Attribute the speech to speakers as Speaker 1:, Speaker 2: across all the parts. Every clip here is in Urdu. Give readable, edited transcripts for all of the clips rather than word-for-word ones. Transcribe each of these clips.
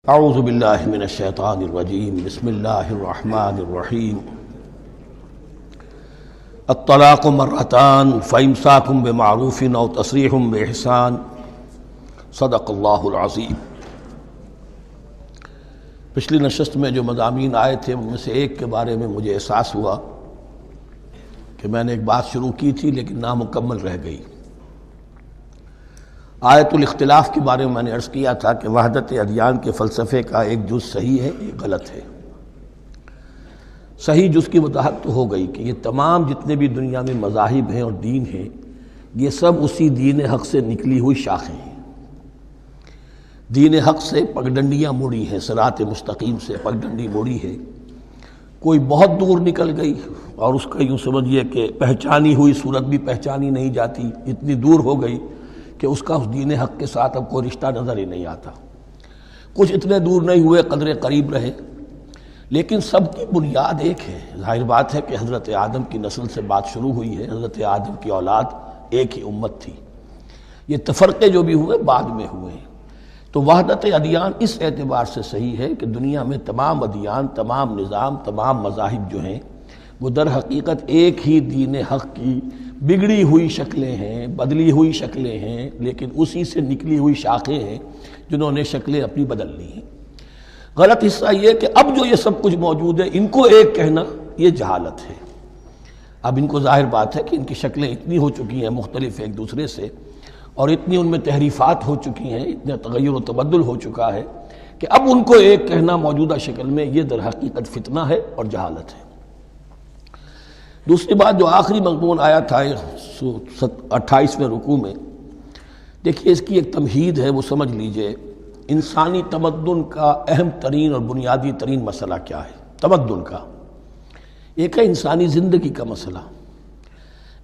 Speaker 1: اعوذ باللہ من الشیطان الرجیم بسم اللہ الرحمن الرحیم الطلاق مرتان فامساک بمعروف او تسریح باحسان صدق اللہ العظیم۔ پچھلی نشست میں جو مضامین آئے تھے ان میں سے ایک کے بارے میں مجھے احساس ہوا کہ میں نے ایک بات شروع کی تھی لیکن نامکمل رہ گئی۔ آیت الاختلاف کے بارے میں نے عرض کیا تھا کہ وحدت ادیان کے فلسفے کا ایک جز صحیح ہے، ایک غلط ہے۔ صحیح جز کی وضاحت تو ہو گئی کہ یہ تمام جتنے بھی دنیا میں مذاہب ہیں اور دین ہیں یہ سب اسی دین حق سے نکلی ہوئی شاخیں ہیں۔ دین حق سے پگڈنڈیاں مڑی ہیں، صراط مستقیم سے پگڈنڈی مڑی ہے، کوئی بہت دور نکل گئی اور اس کا یوں سمجھیے کہ پہچانی ہوئی صورت بھی پہچانی نہیں جاتی، اتنی دور ہو گئی کہ اس کا اس دین حق کے ساتھ اب کوئی رشتہ نظر ہی نہیں آتا۔ کچھ اتنے دور نہیں ہوئے، قدرے قریب رہے، لیکن سب کی بنیاد ایک ہے۔ ظاہر بات ہے کہ حضرت آدم کی نسل سے بات شروع ہوئی ہے، حضرت آدم کی اولاد ایک ہی امت تھی۔ یہ تفرقے جو بھی ہوئے بعد میں ہوئے ہیں۔ تو وحدت ادیان اس اعتبار سے صحیح ہے کہ دنیا میں تمام ادیان، تمام نظام، تمام مذاہب جو ہیں وہ در حقیقت ایک ہی دین حق کی بگڑی ہوئی شکلیں ہیں، بدلی ہوئی شکلیں ہیں، لیکن اسی سے نکلی ہوئی شاخیں ہیں جنہوں نے شکلیں اپنی بدل لی ہیں۔ غلط حصہ یہ کہ اب جو یہ سب کچھ موجود ہے ان کو ایک کہنا یہ جہالت ہے۔ اب ان کو ظاہر بات ہے کہ ان کی شکلیں اتنی ہو چکی ہیں مختلف ایک دوسرے سے، اور اتنی ان میں تحریفات ہو چکی ہیں، اتنا تغیر و تبدل ہو چکا ہے کہ اب ان کو ایک کہنا موجودہ شکل میں یہ در حقیقت فتنہ ہے اور جہالت ہے۔ دوسری بات جو آخری مضمون آیا تھا 28ویں رکوع میں، دیکھیے اس کی ایک تمہید ہے، وہ سمجھ لیجئے۔ انسانی تمدن کا اہم ترین اور بنیادی ترین مسئلہ کیا ہے تمدن کا؟ ایک ہے انسانی زندگی کا مسئلہ۔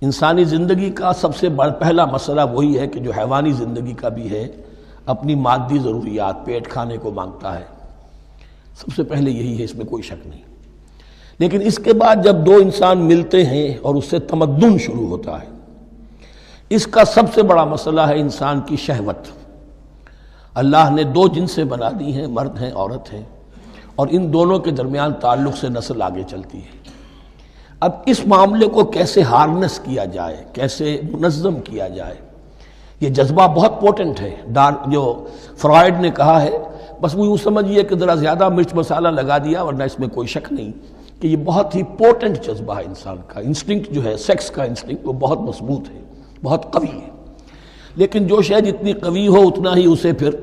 Speaker 1: انسانی زندگی کا سب سے پہلا مسئلہ وہی ہے کہ جو حیوانی زندگی کا بھی ہے، اپنی مادی ضروریات، پیٹ کھانے کو مانگتا ہے، سب سے پہلے یہی ہے، اس میں کوئی شک نہیں۔ لیکن اس کے بعد جب دو انسان ملتے ہیں اور اس سے تمدن شروع ہوتا ہے، اس کا سب سے بڑا مسئلہ ہے انسان کی شہوت۔ اللہ نے دو جنسیں بنا دی ہیں، مرد ہیں، عورت ہیں، اور ان دونوں کے درمیان تعلق سے نسل آگے چلتی ہے۔ اب اس معاملے کو کیسے ہارنس کیا جائے، کیسے منظم کیا جائے، یہ جذبہ بہت پوٹنٹ ہے۔ جو فرائڈ نے کہا ہے، بس وہ یوں سمجھیے کہ ذرا زیادہ مرچ مسالہ لگا دیا، ورنہ اس میں کوئی شک نہیں کہ یہ بہت ہی پوٹنٹ جذبہ ہے انسان کا۔ انسٹنکٹ جو ہے، سیکس کا انسٹنکٹ، وہ بہت مضبوط ہے، بہت قوی ہے۔ لیکن جو شے جتنی قوی ہو اتنا ہی اسے پھر،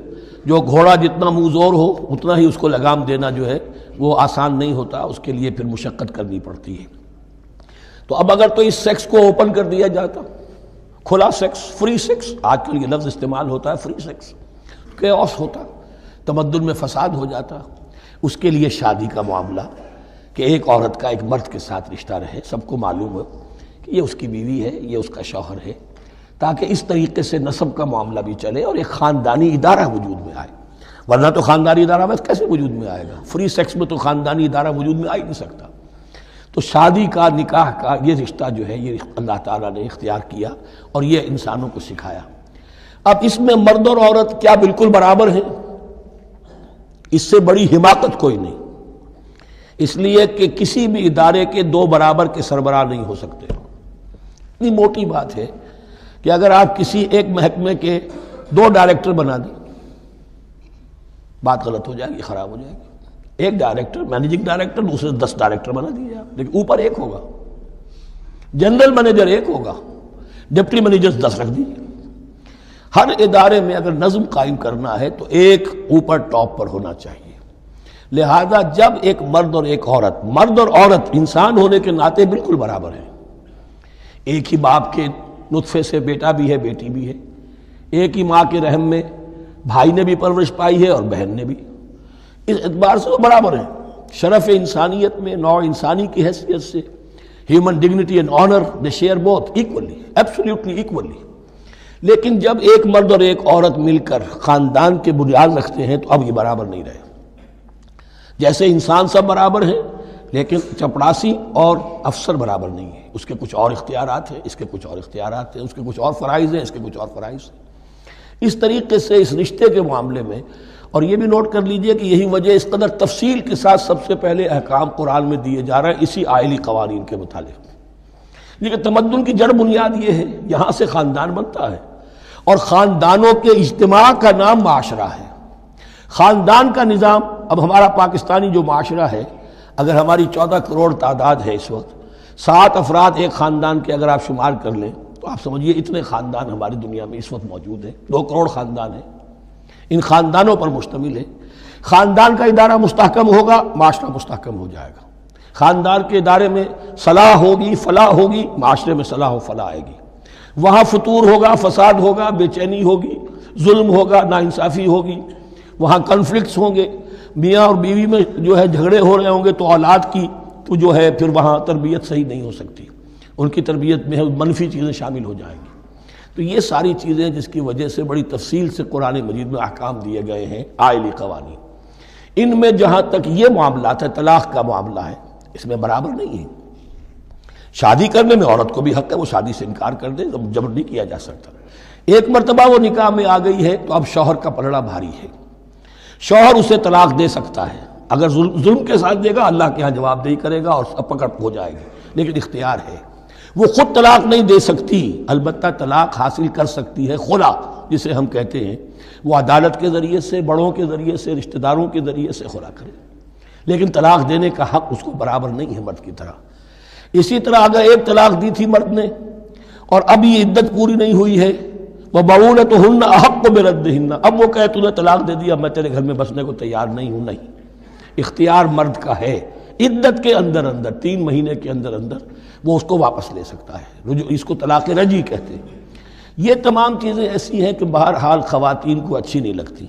Speaker 1: جو گھوڑا جتنا منہ زور ہو اتنا ہی اس کو لگام دینا جو ہے وہ آسان نہیں ہوتا، اس کے لیے پھر مشقت کرنی پڑتی ہے۔ تو اب اگر تو اس سیکس کو اوپن کر دیا جاتا، کھلا سیکس، فری سیکس، آج کل یہ لفظ استعمال ہوتا ہے، فری سیکس، کیوس ہوتا، تمدن میں فساد ہو جاتا۔ اس کے لیے شادی کا معاملہ کہ ایک عورت کا ایک مرد کے ساتھ رشتہ رہے، سب کو معلوم ہو کہ یہ اس کی بیوی ہے، یہ اس کا شوہر ہے، تاکہ اس طریقے سے نسب کا معاملہ بھی چلے اور ایک خاندانی ادارہ وجود میں آئے۔ ورنہ تو خاندانی ادارہ بس کیسے وجود میں آئے گا؟ فری سیکس میں تو خاندانی ادارہ وجود میں آ ہی نہیں سکتا۔ تو شادی کا، نکاح کا یہ رشتہ جو ہے یہ اللہ تعالیٰ نے اختیار کیا اور یہ انسانوں کو سکھایا۔ اب اس میں مرد اور عورت کیا بالکل برابر ہیں؟ اس سے بڑی حماقت کوئی نہیں، اس لیے کہ کسی بھی ادارے کے دو برابر کے سربراہ نہیں ہو سکتے۔ اتنی موٹی بات ہے کہ اگر آپ کسی ایک محکمے کے دو ڈائریکٹر بنا دیں، بات غلط ہو جائے گی، خراب ہو جائے گی۔ ایک ڈائریکٹر، مینیجنگ ڈائریکٹر، دوسرے 10 ڈائریکٹر بنا دیجیے آپ، لیکن اوپر ایک ہوگا، جنرل مینیجر ایک ہوگا، ڈپٹی مینیجر 10 رکھ دیجیے۔ ہر ادارے میں اگر نظم قائم کرنا ہے تو ایک اوپر ٹاپ پر ہونا چاہیے۔ لہذا جب ایک مرد اور ایک عورت، مرد اور عورت انسان ہونے کے ناطے بالکل برابر ہیں، ایک ہی باپ کے نطفے سے بیٹا بھی ہے، بیٹی بھی ہے، ایک ہی ماں کے رحم میں بھائی نے بھی پرورش پائی ہے اور بہن نے بھی، اس اعتبار سے وہ برابر ہیں۔ شرف انسانیت میں، نوع انسانی کی حیثیت سے، human dignity and honour, they share both equally, absolutely equally. لیکن جب ایک مرد اور ایک عورت مل کر خاندان کے بنیاد رکھتے ہیں تو اب یہ برابر نہیں رہے۔ جیسے انسان سب برابر ہیں، لیکن چپڑاسی اور افسر برابر نہیں ہے، اس کے کچھ اور اختیارات ہیں، اس کے کچھ اور اختیارات ہیں، اس کے کچھ اور فرائض ہیں، اس کے کچھ اور فرائض ہیں۔ اس طریقے سے اس رشتے کے معاملے میں اور یہ بھی نوٹ کر لیجئے کہ یہی وجہ اس قدر تفصیل کے ساتھ سب سے پہلے احکام قرآن میں دیے جا رہے ہیں اسی آئلی قوانین کے متعلق، لیکن تمدن کی جڑ بنیاد یہ ہے، یہاں سے خاندان بنتا ہے، اور خاندانوں کے اجتماع کا نام معاشرہ ہے۔ خاندان کا نظام، اب ہمارا پاکستانی جو معاشرہ ہے، اگر ہماری 14 کروڑ تعداد ہے اس وقت، 7 افراد ایک خاندان کے اگر آپ شمار کر لیں تو آپ سمجھیے اتنے خاندان ہماری دنیا میں اس وقت موجود ہیں، 2 کروڑ خاندان ہیں، ان خاندانوں پر مشتمل ہے۔ خاندان کا ادارہ مستحکم ہوگا، معاشرہ مستحکم ہو جائے گا۔ خاندان کے ادارے میں صلاح ہوگی، فلاح ہوگی، معاشرے میں صلاح و فلاح آئے گی۔ وہاں فتور ہوگا، فساد ہوگا، بے چینی ہوگی، ظلم ہوگا، ناانصافی ہوگی، وہاں کنفلکٹس ہوں گے، میاں اور بیوی میں جو ہے جھگڑے ہو رہے ہوں گے تو اولاد کی تو جو ہے پھر وہاں تربیت صحیح نہیں ہو سکتی، ان کی تربیت میں منفی چیزیں شامل ہو جائیں گی۔ تو یہ ساری چیزیں جس کی وجہ سے بڑی تفصیل سے قرآن مجید میں احکام دیے گئے ہیں، آئلی قوانین، ان میں جہاں تک یہ معاملات ہے، طلاق کا معاملہ ہے، اس میں برابر نہیں ہے۔ شادی کرنے میں عورت کو بھی حق ہے، وہ شادی سے انکار کر دے، جبر نہیں کیا جا سکتا۔ ایک مرتبہ وہ نکاح میں آ گئی ہے تو اب شوہر کا پلڑا بھاری ہے، شوہر اسے طلاق دے سکتا ہے، اگر ظلم کے ساتھ دے گا اللہ کے ہاں جواب دہی کرے گا اور سب پکڑ ہو جائے گی، لیکن اختیار ہے۔ وہ خود طلاق نہیں دے سکتی، البتہ طلاق حاصل کر سکتی ہے، خلا جسے ہم کہتے ہیں، وہ عدالت کے ذریعے سے، بڑوں کے ذریعے سے، رشتہ داروں کے ذریعے سے خلا کرے، لیکن طلاق دینے کا حق اس کو برابر نہیں ہے مرد کی طرح۔ اسی طرح اگر ایک طلاق دی تھی مرد نے اور اب یہ عدت پوری نہیں ہوئی ہے، وَبَعُولَتُهُنَّ أَحَقُّ بِرَدِّهِنَّ، اب وہ کہے تو نے طلاق دے دیا، میں تیرے گھر میں بسنے کو تیار نہیں ہوں، نہیں، اختیار مرد کا ہے، عدت کے اندر 3 مہینے کے اندر وہ اس کو واپس لے سکتا ہے، اس کو طلاق رجعی کہتے ہیں۔ یہ تمام چیزیں ایسی ہیں کہ بہرحال خواتین کو اچھی نہیں لگتی،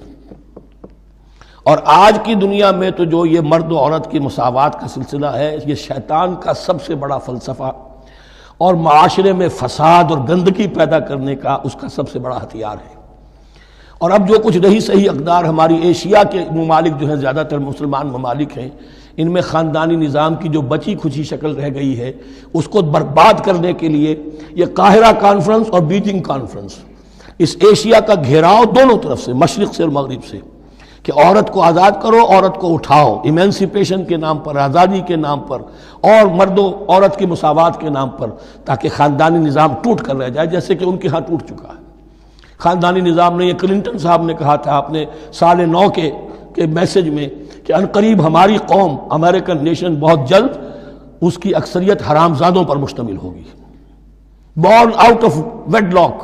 Speaker 1: اور آج کی دنیا میں تو جو یہ مرد و عورت کی مساوات کا سلسلہ ہے، یہ شیطان کا سب سے بڑا فلسفہ اور معاشرے میں فساد اور گندگی پیدا کرنے کا اس کا سب سے بڑا ہتھیار ہے۔ اور اب جو کچھ رہی صحیح اقدار ہماری ایشیا کے ممالک جو ہیں، زیادہ تر مسلمان ممالک ہیں، ان میں خاندانی نظام کی جو بچی کھچی شکل رہ گئی ہے اس کو برباد کرنے کے لیے یہ قاہرہ کانفرنس اور بیجنگ کانفرنس، اس ایشیا کا گھیراؤ دونوں طرف سے، مشرق سے اور مغرب سے، کہ عورت کو آزاد کرو، عورت کو اٹھاؤ، ایمینسیپیشن کے نام پر، آزادی کے نام پر، اور مرد و عورت کی مساوات کے نام پر، تاکہ خاندانی نظام ٹوٹ کر رہ جائے، جیسے کہ ان کے ہاں ٹوٹ چکا ہے خاندانی نظام نے۔ یہ کلنٹن صاحب نے کہا تھا اپنے سال 9 کے میسج میں کہ عنقریب ہماری قوم، امریکن نیشن، بہت جلد اس کی اکثریت حرام زادوں پر مشتمل ہوگی، born out of wedlock,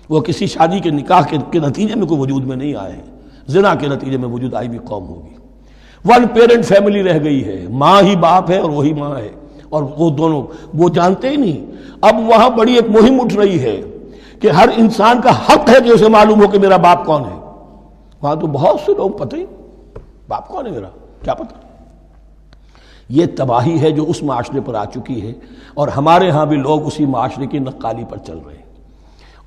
Speaker 1: وہ کسی شادی کے نکاح کے نتیجے میں کوئی وجود میں نہیں آئے ہیں، زنا کے نتیجے میں وجود آئی بھی قوم ہوگی۔ 1 پیرنٹ فیملی رہ گئی ہے، ماں ہی باپ ہے اور وہی ماں ہے، اور وہ دونوں وہ جانتے ہی نہیں۔ اب وہاں بڑی ایک مہم اٹھ رہی ہے کہ ہر انسان کا حق ہے کہ اسے معلوم ہو کہ میرا باپ کون ہے۔ وہاں تو بہت سے لوگ پتہ ہی باپ کون ہے میرا، کیا پتہ۔ یہ تباہی ہے جو اس معاشرے پر آ چکی ہے، اور ہمارے ہاں بھی لوگ اسی معاشرے کی نقالی پر چل رہے ہیں۔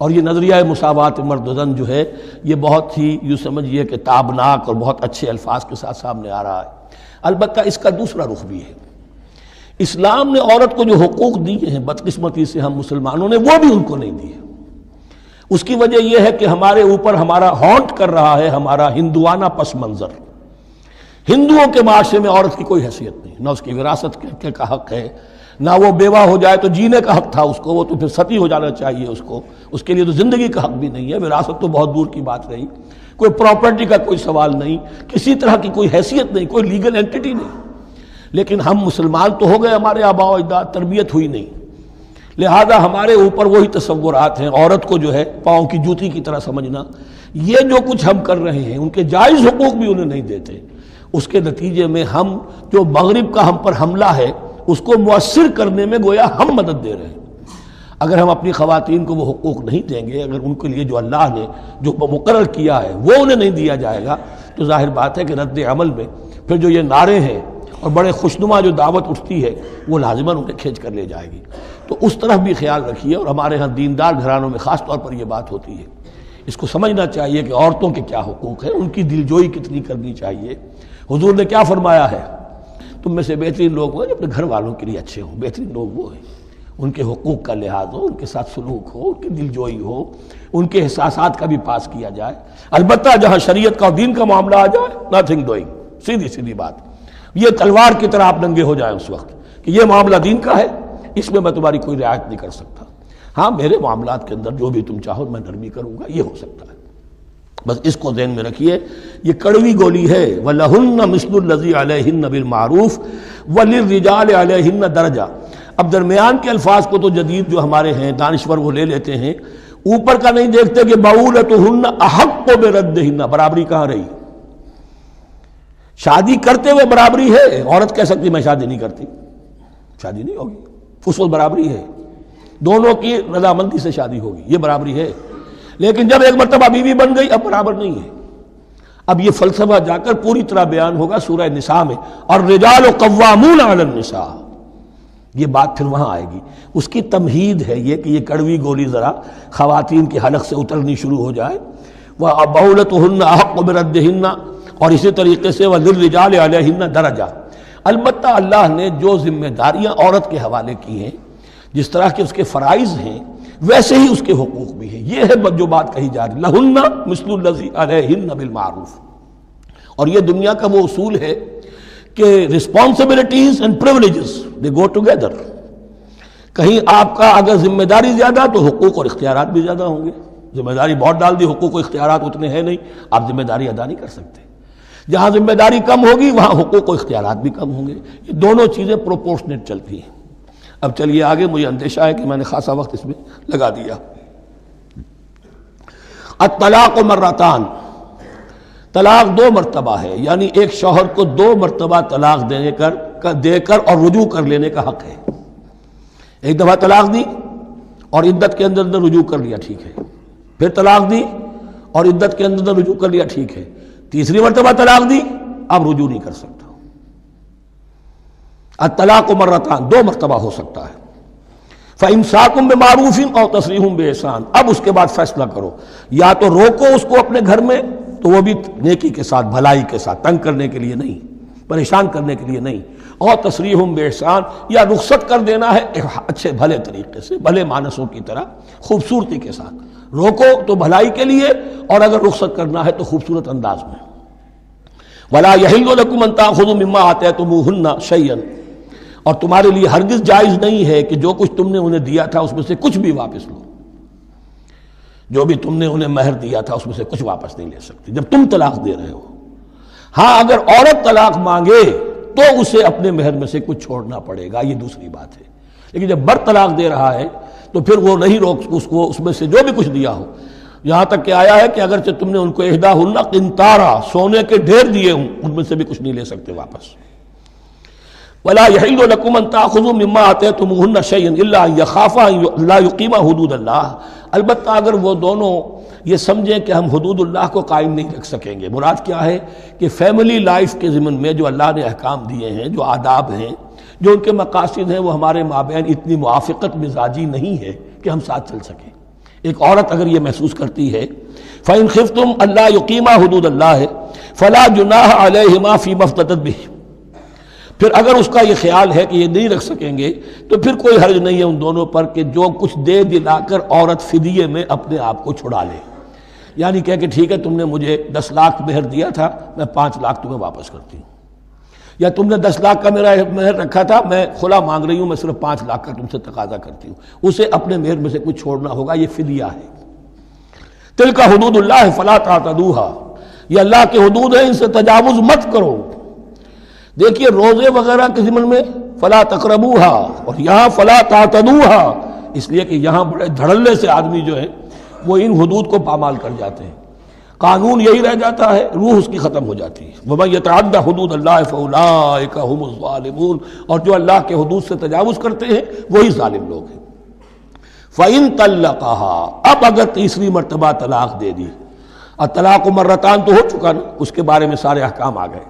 Speaker 1: اور یہ نظریہ مساوات مرد و زن جو ہے، یہ بہت ہی یوں سمجھیے کہ تابناک اور بہت اچھے الفاظ کے ساتھ سامنے آ رہا ہے۔ البتہ اس کا دوسرا رخ بھی ہے، اسلام نے عورت کو جو حقوق دیے ہیں بدقسمتی سے ہم مسلمانوں نے وہ بھی ان کو نہیں دیے۔ اس کی وجہ یہ ہے کہ ہمارے اوپر ہمارا ہانٹ کر رہا ہے ہمارا ہندوانہ پس منظر۔ ہندوؤں کے معاشرے میں عورت کی کوئی حیثیت نہیں، نہ اس کی وراثت کا حق ہے، نہ وہ بیوہ ہو جائے تو جینے کا حق تھا اس کو، وہ تو پھر ستی ہو جانا چاہیے اس کو، اس کے لیے تو زندگی کا حق بھی نہیں ہے، وراثت تو بہت دور کی بات رہی، کوئی پراپرٹی کا کوئی سوال نہیں، کسی طرح کی کوئی حیثیت نہیں، کوئی لیگل اینٹیٹی نہیں۔ لیکن ہم مسلمان تو ہو گئے، ہمارے آباء و اجداد، تربیت ہوئی نہیں، لہذا ہمارے اوپر وہی تصورات ہیں، عورت کو جو ہے پاؤں کی جوتی کی طرح سمجھنا۔ یہ جو کچھ ہم کر رہے ہیں ان کے جائز حقوق بھی انہیں نہیں دیتے، اس کے نتیجے میں ہم جو مغرب کا ہم پر حملہ ہے اس کو مؤثر کرنے میں گویا ہم مدد دے رہے ہیں۔ اگر ہم اپنی خواتین کو وہ حقوق نہیں دیں گے، اگر ان کے لیے جو اللہ نے جو مقرر کیا ہے وہ انہیں نہیں دیا جائے گا، تو ظاہر بات ہے کہ رد عمل میں پھر جو یہ نعرے ہیں اور بڑے خوشنما جو دعوت اٹھتی ہے وہ لازماً انہیں کھینچ کر لے جائے گی۔ تو اس طرف بھی خیال رکھیے، اور ہمارے ہاں دیندار گھرانوں میں خاص طور پر یہ بات ہوتی ہے، اس کو سمجھنا چاہیے کہ عورتوں کے کیا حقوق ہیں، ان کی دلجوئی کتنی کرنی چاہیے۔ حضور نے کیا فرمایا ہے؟ تم میں سے بہترین لوگ وہ جو اپنے گھر والوں کے لیے اچھے ہوں، بہترین لوگ وہ ہیں۔ ان کے حقوق کا لحاظ ہو، ان کے ساتھ سلوک ہو، ان کی دل جوئی ہو، ان کے احساسات کا بھی پاس کیا جائے۔ البتہ جہاں شریعت کا اور دین کا معاملہ آ جائے، نتھنگ ڈوئنگ، سیدھی سیدھی بات، یہ تلوار کی طرح آپ ننگے ہو جائیں اس وقت کہ یہ معاملہ دین کا ہے، اس میں میں تمہاری کوئی رعایت نہیں کر سکتا، ہاں میرے معاملات کے اندر جو بھی تم چاہو میں نرمی کروں گا، یہ ہو سکتا ہے۔ بس اس کو ذہن میں رکھیے، یہ کڑوی گولی ہے۔ وَلَهُنَّ مِثْلُ الَّذِي عَلَيْهِنَّ بِالْمَعْرُوفِ وَلِلرِّجَالِ عَلَيْهِنَّ دَرَجَةٌ۔ اب درمیان کے الفاظ کو تو جدید جو ہمارے ہیں دانشور وہ لے لیتے ہیں، اوپر کا نہیں دیکھتے کہ بَعُولَتُهُنَّ أَحَقُّ بِرَدِّهِنَّ، برابری کہاں رہی؟ شادی کرتے ہوئے برابری ہے، عورت کہہ سکتی میں شادی نہیں کرتی، شادی نہیں ہوگی، اس وقت برابری ہے، دونوں کی رضامندی سے شادی ہوگی، یہ برابری ہے۔ لیکن جب ایک مرتبہ بیوی بن گئی اب برابر نہیں ہے۔ اب یہ فلسفہ جا کر پوری طرح بیان ہوگا سورہ نساء میں، اور رجال قوامون علی النساء، یہ بات پھر وہاں آئے گی۔ اس کی تمہید ہے یہ کہ یہ کڑوی گولی ذرا خواتین کے حلق سے اترنی شروع ہو جائے۔ وَبَعُولَتُهُنَّ أَحَقُّ بِرَدِّهِنَّ، اور اسی طریقے سے وَلِلرِّجَالِ عَلَيْهِنَّ دَرَجَةٌ، البتہ اللہ نے جو ذمہ داریاں عورت کے حوالے کی ہیں، جس طرح کے اس کے فرائض ہیں ویسے ہی اس کے حقوق بھی ہیں، یہ ہے جو بات کہی جا رہی، لَهُنَّ مِثْلُ الَّذِي عَلَيْهِنَّ بِالْمَعْرُوفِ۔ اور یہ دنیا کا وہ اصول ہے کہ responsibilities and privileges they go together۔ کہیں آپ کا اگر ذمہ داری زیادہ تو حقوق اور اختیارات بھی زیادہ ہوں گے، ذمہ داری بہت ڈال دی، حقوق و اختیارات اتنے ہیں نہیں، آپ ذمہ داری ادا نہیں کر سکتے۔ جہاں ذمہ داری کم ہوگی وہاں حقوق و اختیارات بھی کم ہوں گے، یہ دونوں چیزیں پروپورشنیٹ چلتی ہیں۔ اب چلیے آگے، مجھے اندیشہ ہے کہ میں نے خاصا وقت اس میں لگا دیا۔ الطلاق مرتان، طلاق دو مرتبہ ہے، یعنی ایک شوہر کو دو مرتبہ طلاق دے کر اور رجوع کر لینے کا حق ہے۔ ایک دفعہ طلاق دی اور عدت کے اندر رجوع کر لیا، ٹھیک ہے، پھر طلاق دی اور عدت کے اندر رجوع کر لیا، ٹھیک ہے، تیسری مرتبہ طلاق دی، اب رجوع نہیں کر سکتا۔ الطلاق مرتان، دو مرتبہ ہو سکتا ہے۔ فَإِمْسَاكٌ بِمَعْرُوفٍ أَوْ تَسْرِيحٌ بِإِحْسَانٍ، اب اس کے بعد فیصلہ کرو، یا تو روکو اس کو اپنے گھر میں تو وہ بھی نیکی کے ساتھ، بھلائی کے ساتھ، تنگ کرنے کے لیے نہیں، پریشان کرنے کے لیے نہیں، اور تسریح بِإِحْسَان، یا رخصت کر دینا ہے اچھے بھلے طریقے سے، بھلے مانسوں کی طرح، خوبصورتی کے ساتھ، روکو تو بھلائی کے لیے، اور اگر رخصت کرنا ہے تو خوبصورت انداز میں۔ وَلَا يَحِلُّ لَكُمْ أَن تَأْخُذُوا مِمَّا آتَيْتُمُوهُنَّ شَيْئًا، اور تمہارے لیے ہرگز جائز نہیں ہے کہ جو کچھ تم نے انہیں دیا تھا اس میں سے کچھ بھی واپس لو، جو بھی تم نے انہیں مہر دیا تھا اس میں سے کچھ واپس نہیں لے سکتے جب تم طلاق دے رہے ہو۔ ہاں اگر عورت طلاق مانگے تو اسے اپنے مہر میں سے کچھ چھوڑنا پڑے گا، یہ دوسری بات ہے، لیکن جب بر طلاق دے رہا ہے تو پھر وہ نہیں روک اس کو اس میں سے جو بھی کچھ دیا ہو، یہاں تک کہ آیا ہے کہ اگرچہ تم نے ان کو احداہن قنطارا، سونے کے ڈھیر دیے ہوں، ان میں سے بھی کچھ نہیں لے سکتے واپس۔ وَلَا يَحِلُّ لَكُمْ أَن تَأْخُذُوا مِمَّا آتَيْتُمُوهُنَّ شَيْئًا إِلَّا أَن يَخَافَا أَن لَا يُقِيمَا حُدُودَ اللَّهِ، البتہ اگر وہ دونوں یہ سمجھیں کہ ہم حدود اللہ کو قائم نہیں رکھ سکیں گے۔ مراد کیا ہے کہ فیملی لائف کے ضمن میں جو اللہ نے احکام دیے ہیں، جو آداب ہیں، جو ان کے مقاصد ہیں، وہ ہمارے مابین اتنی موافقت مزاجی نہیں ہے کہ ہم ساتھ چل سکیں۔ ایک عورت اگر یہ محسوس کرتی ہے فَإِنْ خِفْتُمْ أَلَّا يُقِيمَا حُدُودَ اللَّهِ فَلَا جُنَاحَ عَلَيْهِمَا فِيمَا افْتَدَتْ بِهِ، پھر اگر اس کا یہ خیال ہے کہ یہ نہیں رکھ سکیں گے تو پھر کوئی حرج نہیں ہے ان دونوں پر کہ جو کچھ دے دلا کر عورت فدیے میں اپنے آپ کو چھڑا لے، یعنی کہہ کہ ٹھیک ہے تم نے مجھے 10 لاکھ مہر دیا تھا، میں 5 لاکھ تمہیں واپس کرتی ہوں، یا تم نے 10 لاکھ کا میرا مہر رکھا تھا، میں خلا مانگ رہی ہوں، میں صرف 5 لاکھ کا تم سے تقاضا کرتی ہوں، اسے اپنے مہر میں سے کچھ چھوڑنا ہوگا، یہ فدیہ ہے۔ تلک حدود اللہ فلا تعتدوها، یہ اللہ کے حدود ہیں، ان سے تجاوز مت کرو۔ دیکھیے روزے وغیرہ کے ضمن میں فلا تقربوها، اور یہاں فلا تعتدوها، اس لیے کہ یہاں بڑے دھڑلے سے آدمی جو ہے وہ ان حدود کو پامال کر جاتے ہیں، قانون یہی رہ جاتا ہے، روح اس کی ختم ہو جاتی ہے۔ وَمَن يَتَعَدَّ حُدُودَ اللَّهِ فَأُولَٰئِكَ هُمُ الظَّالِمُونَ، اور جو اللہ کے حدود سے تجاوز کرتے ہیں وہی ظالم لوگ ہیں۔ فَإِن طَلَّقَهَا، اب اگر تیسری مرتبہ طلاق دے دی، الطلاق مرتان تو ہو چکا نا، اس کے بارے میں سارے احکام آ گئے،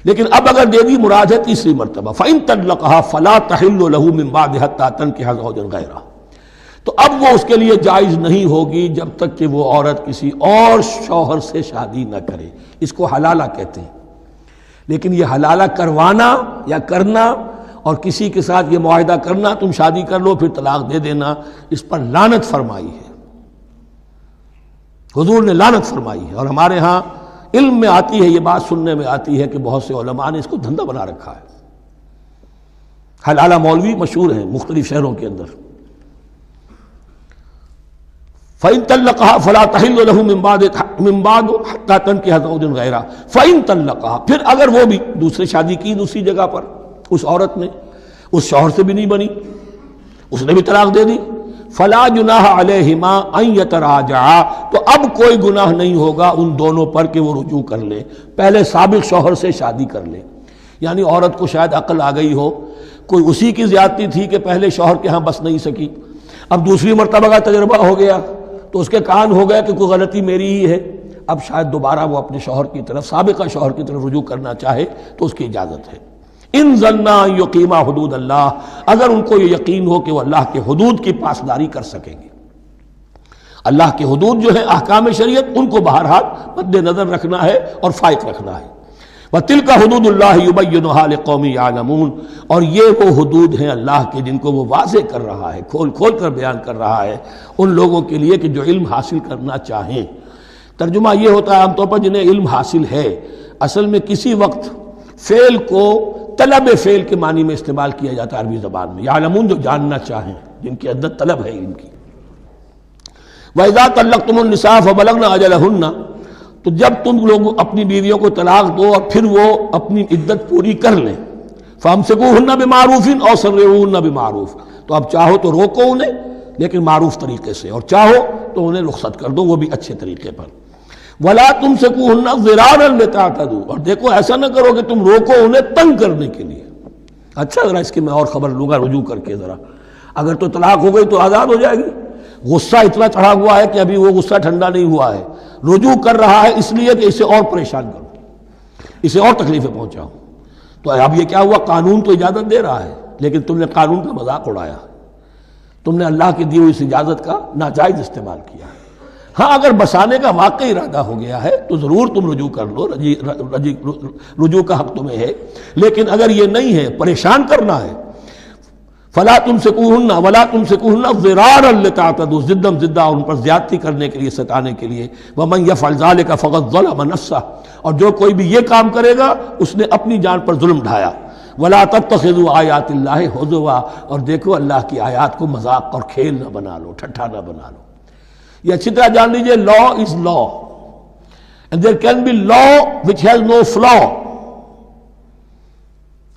Speaker 1: لیکن اب اگر دے دی مراد ہے تیسری مرتبہ، فَإِن طَلَّقَهَا فَلَا تَحِلُّ لَهُ مِن بَعْدِ حَتَّىٰ تَنكِحَ زَوْجًا غَيْرَهُ، تو اب وہ اس کے لیے جائز نہیں ہوگی جب تک کہ وہ عورت کسی اور شوہر سے شادی نہ کرے، اس کو حلالہ کہتے ہیں۔ لیکن یہ حلالہ کروانا یا کرنا اور کسی کے ساتھ یہ معاہدہ کرنا تم شادی کر لو پھر طلاق دے دینا، اس پر لعنت فرمائی ہے، حضور نے لعنت فرمائی ہے۔ اور ہمارے ہاں علم میں آتی ہے، یہ بات سننے میں آتی ہے کہ بہت سے علماء نے اس کو دھندا بنا رکھا ہے۔ حلالہ مولوی مشہور ہیں مختلف شہروں کے اندر، فَإِن طَلَّقَهَا فَلَا تَحِلُّ لَهُ مِن بَعْدُ حَتَّى تَنكِحَ زَوْجًا غَيْرَهُ فَإِن طَلَّقَهَا، پھر اگر وہ بھی دوسرے شادی کی دوسری جگہ پر، اس عورت نے اس شوہر سے بھی نہیں بنی، اس نے بھی طلاق دے دی، فَلَا جُنَاحَ عَلَيْهِمَا أَن يَتَرَاجَعَا، تو اب کوئی گناہ نہیں ہوگا ان دونوں پر کہ وہ رجوع کر لیں، پہلے سابق شوہر سے شادی کر لیں۔ یعنی عورت کو شاید عقل آ گئی ہو، کوئی اسی کی زیادتی تھی کہ پہلے شوہر کے ہاں بس نہیں سکی، اب دوسری مرتبہ کا تجربہ ہو گیا تو اس کے کان ہو گیا کہ کوئی غلطی میری ہی ہے، اب شاید دوبارہ وہ اپنے شوہر کی طرف، سابقہ شوہر کی طرف رجوع کرنا چاہے تو اس کی اجازت ہے۔ ان ظنا یقیما حدود اللہ، اگر ان کو یہ یقین ہو کہ وہ اللہ کے حدود کی پاسداری کر سکیں گے۔ اللہ کے حدود جو ہے احکام شریعت، ان کو بہرحال مد نظر رکھنا ہے اور فائق رکھنا ہے۔ وَتِلْكَ حُدُودُ اللَّهِ يُبَيِّنُهَا لِقَوْمٍ يَعْلَمُونَ، اور یہ وہ حدود ہیں اللہ کے جن کو وہ واضح کر رہا ہے، کھول کھول کر بیان کر رہا ہے ان لوگوں کے لیے کہ جو علم حاصل کرنا چاہیں۔ ترجمہ یہ ہوتا ہے عام طور پر جنہیں علم حاصل ہے، اصل میں کسی وقت فعل کو طلب فعل کے معنی میں استعمال کیا جاتا ہے عربی زبان میں، یعلمون جو جاننا چاہیں، جن کے اندر طلب ہے علم کی۔ وَإِذَا طَلَّقْتُمُ النِّسَاءَ فَبَلَغْنَ أَجَلَهُنَّ، تو جب تم لوگ اپنی بیویوں کو طلاق دو اور پھر وہ اپنی عدت پوری کر لیں، فَأَمْسِكُوهُنَّ بِمَعْرُوفٍ أَوْ سَرِّحُوهُنَّ بِمَعْرُوفٍ، تو اب چاہو تو روکو انہیں لیکن معروف طریقے سے، اور چاہو تو انہیں رخصت کر دو وہ بھی اچھے طریقے پر۔ وَلَا تُمْسِكُوهُنَّ ضِرَارًا لِتَعْتَدُوا، اور دیکھو ایسا نہ کرو کہ تم روکو انہیں تنگ کرنے کے لیے۔ اچھا ذرا اس کی میں اور خبر لوں گا رجوع کر کے، ذرا اگر تو طلاق ہو گئی تو آزاد ہو جائے گی، غصہ اتنا چڑھا ہوا ہے کہ ابھی وہ غصہ ٹھنڈا نہیں ہوا ہے، رجوع کر رہا ہے اس لیے کہ اسے اور پریشان کروں، اسے اور تکلیفیں پہنچاؤں۔ تو اب یہ کیا ہوا، قانون تو اجازت دے رہا ہے لیکن تم نے قانون کا مذاق اڑایا، تم نے اللہ کی دی ہوئی اس اجازت کا ناجائز استعمال کیا۔ ہاں اگر بسانے کا واقعی ارادہ ہو گیا ہے تو ضرور تم رجوع کر لو، رجوع کا حق تمہیں ہے، لیکن اگر یہ نہیں ہے، پریشان کرنا ہے، فلا تمسکوہن ولا تمسکوہن ضرارا لتعتدوا، ضدم ضدہ ان پر زیادتی کرنے کے لیے، ستانے کے لیے۔ ومن یفعل ذلک فقد ظلم نفسہ، اور جو کوئی بھی یہ کام کرے گا اس نے اپنی جان پر ظلم ڈھایا۔ ولا تتخذوا آیات اللہ ہزوا، اور دیکھو اللہ کی آیات کو مذاق اور کھیل نہ بنا لو، ٹھٹھا نہ بنا لو۔ یہ اچھی طرح جان لیجئے، لا از لا and there can be law which has no flaw.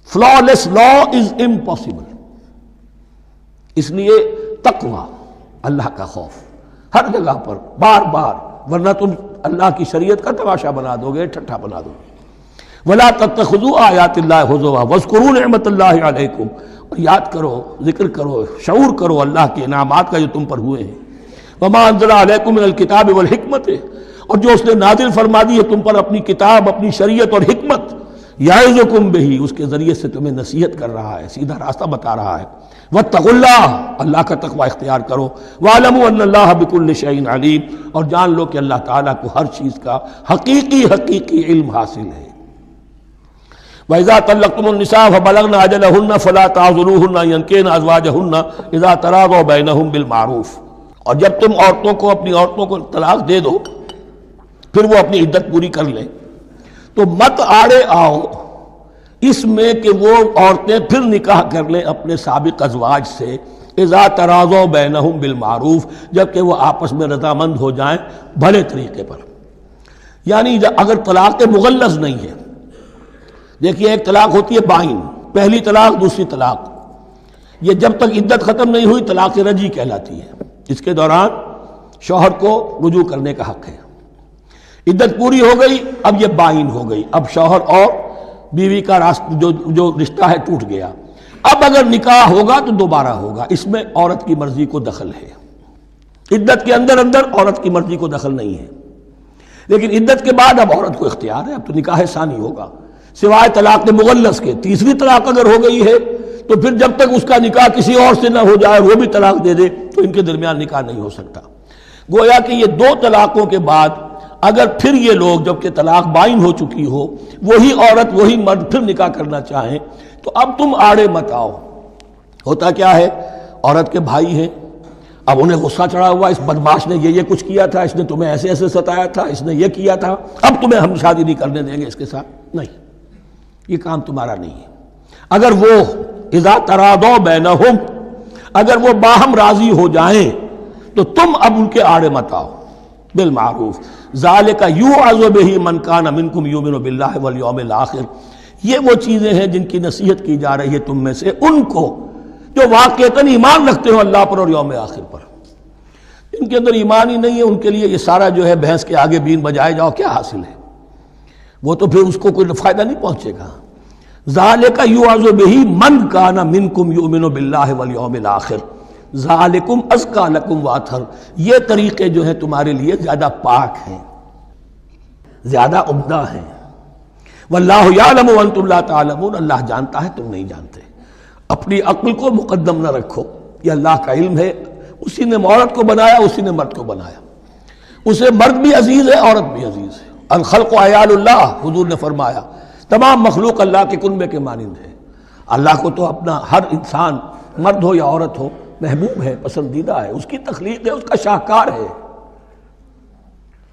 Speaker 1: Flawless law is impossible. اس لیے تقوی، اللہ کا خوف ہر جگہ پر بار بار، ورنہ تم اللہ کی شریعت کا تماشا بنا دو گے، ٹھٹھا بنا دو گے۔ ولا تتخذوا آیات اللہ ہزوا واذکروا نعمت اللہ علیکم، اور یاد کرو، ذکر کرو، شعور کرو اللہ کے انعامات کا جو تم پر ہوئے ہیں۔ وما انزل علیکم من الکتاب والحکمت، اور جو اس نے نازل فرما دی ہے تم پر اپنی کتاب، اپنی شریعت اور حکمت، یعظکم بہ، اس کے ذریعے سے تمہیں نصیحت کر رہا ہے، سیدھا راستہ بتا رہا ہے۔ واتقوا اللہ، اللہ کا تقوی اختیار کرو۔ واعلموا ان اللہ بکل شیء علیم، اور جان لو کہ اللہ تعالیٰ کو ہر چیز کا حقیقی علم حاصل ہے۔ وَإِذَا طَلَّقْتُمُ النِّسَاءَ فَبَلَغْنَ أَجَلَهُنَّ فَلَا تَعْضُلُوهُنَّ أَن يَنكِحْنَ أَزْوَاجَهُنَّ إِذَا تَرَاضَوْا بَيْنَهُم بِالْمَعْرُوفِ، اور جب تم اپنی عورتوں کو طلاق دے دو پھر وہ اپنی عدت پوری کر لیں، تو مت آڑے آؤ اس میں کہ وہ عورتیں پھر نکاح کر لیں اپنے سابق ازواج سے، اذا تراضوا بینہم بالمعروف، جبکہ وہ آپس میں رضامند ہو جائیں بھلے طریقے پر۔ یعنی اگر طلاق مغلظ نہیں ہے، دیکھیے ایک طلاق ہوتی ہے بائن، پہلی طلاق دوسری طلاق، یہ جب تک عدت ختم نہیں ہوئی طلاق رجعی کہلاتی ہے، اس کے دوران شوہر کو رجوع کرنے کا حق ہے۔ عدت پوری ہو گئی، اب یہ بائن ہو گئی، اب شوہر اور بیوی کا جو رشتہ ہے ٹوٹ گیا۔ اب اگر نکاح ہوگا تو دوبارہ ہوگا، اس میں عورت کی مرضی کو دخل ہے۔ عدت کے اندر عورت کی مرضی کو دخل نہیں ہے، لیکن عدت کے بعد اب عورت کو اختیار ہے، اب تو نکاح ثانی ہوگا، سوائے طلاق مغلظ کے۔ تیسری طلاق اگر ہو گئی ہے تو پھر جب تک اس کا نکاح کسی اور سے نہ ہو جائے، وہ بھی طلاق دے دے، تو ان کے درمیان نکاح نہیں ہو سکتا۔ گویا کہ یہ دو طلاقوں کے بعد اگر پھر یہ لوگ جبکہ طلاق بائن ہو چکی ہو وہی عورت وہی مرد پھر نکاح کرنا چاہیں تو اب تم آڑے مت آؤ۔ ہوتا کیا ہے، عورت کے بھائی ہیں، اب انہیں غصہ چڑھا ہوا، اس بدماش نے یہ کچھ کیا تھا، اس نے تمہیں ایسے ایسے ستایا تھا، اس نے یہ کیا تھا، اب تمہیں ہم شادی نہیں کرنے دیں گے اس کے ساتھ۔ نہیں، یہ کام تمہارا نہیں ہے۔ اگر وہ اذا تراضوا بینہم، اگر وہ باہم راضی ہو جائیں تو تم اب ان کے آڑے مت آؤ۔ بالمعروف ذالک یوعظ بہ من کان منکم یؤمن باللہ والیوم الآخر، یہ وہ چیزیں ہیں جن کی نصیحت کی جا رہی ہے تم میں سے ان کو جو واقعتاً ایمان رکھتے ہو اللہ پر اور یوم آخر پر۔ ان کے اندر ایمان ہی نہیں ہے، ان کے لیے یہ سارا جو ہے بھینس کے آگے بین بجائے جاؤ کیا حاصل ہے، وہ تو پھر اس کو کوئی فائدہ نہیں پہنچے گا۔ ذالک یوعظ بہ من کان منکم یؤمن باللہ والیوم الآخر ذالکم ازکی لکم واطہر، یہ طریقے جو ہیں تمہارے لیے زیادہ پاک ہیں، زیادہ عمدہ ہیں۔ واللہ یعلم وانتم لا تعلمون، اللہ جانتا ہے تم نہیں جانتے۔ اپنی عقل کو مقدم نہ رکھو، یہ اللہ کا علم ہے، اسی نے عورت کو بنایا، اسی نے مرد کو بنایا، اسے مرد بھی عزیز ہے عورت بھی عزیز ہے۔ الخلق عیال اللہ، حضور نے فرمایا تمام مخلوق اللہ کے کنبے کے مانند ہے۔ اللہ کو تو اپنا ہر انسان مرد ہو یا عورت ہو محبوب ہے، پسندیدہ ہے، اس کی تخلیق ہے، اس کا شاہکار ہے،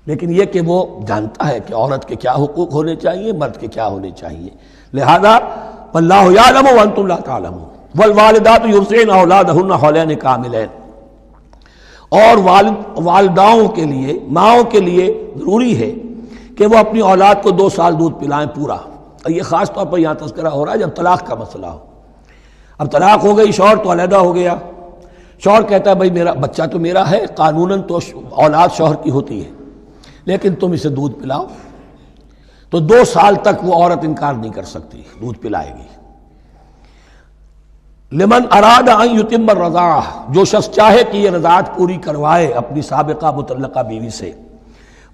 Speaker 1: لیکن یہ کہ وہ جانتا ہے کہ عورت کے کیا حقوق ہونے چاہیے، مرد کے کیا ہونے چاہیے۔ لہذا واللہ یعلم وانتم لا تعلمون والوالدات یرضعن اولادہن حولین کاملین، اور والداؤں کے لیے، ماؤں کے لیے ضروری ہے کہ وہ اپنی اولاد کو 2 سال دودھ پلائیں پورا۔ اور یہ خاص طور پر یہاں تذکرہ ہو رہا ہے جب طلاق کا مسئلہ ہو۔ اب طلاق ہو گئی، شوہر تو علیحدہ ہو گیا، شوہر کہتا ہے بھائی میرا بچہ تو میرا ہے، قانوناً تو اولاد شوہر کی ہوتی ہے، لیکن تم اسے دودھ پلاؤ، تو 2 سال تک وہ عورت انکار نہیں کر سکتی، دودھ پلائے گی۔ لمن اراد ان یتم الرضاعہ، جو شخص چاہے کہ یہ رضاعت پوری کروائے اپنی سابقہ مطلقہ بیوی سے۔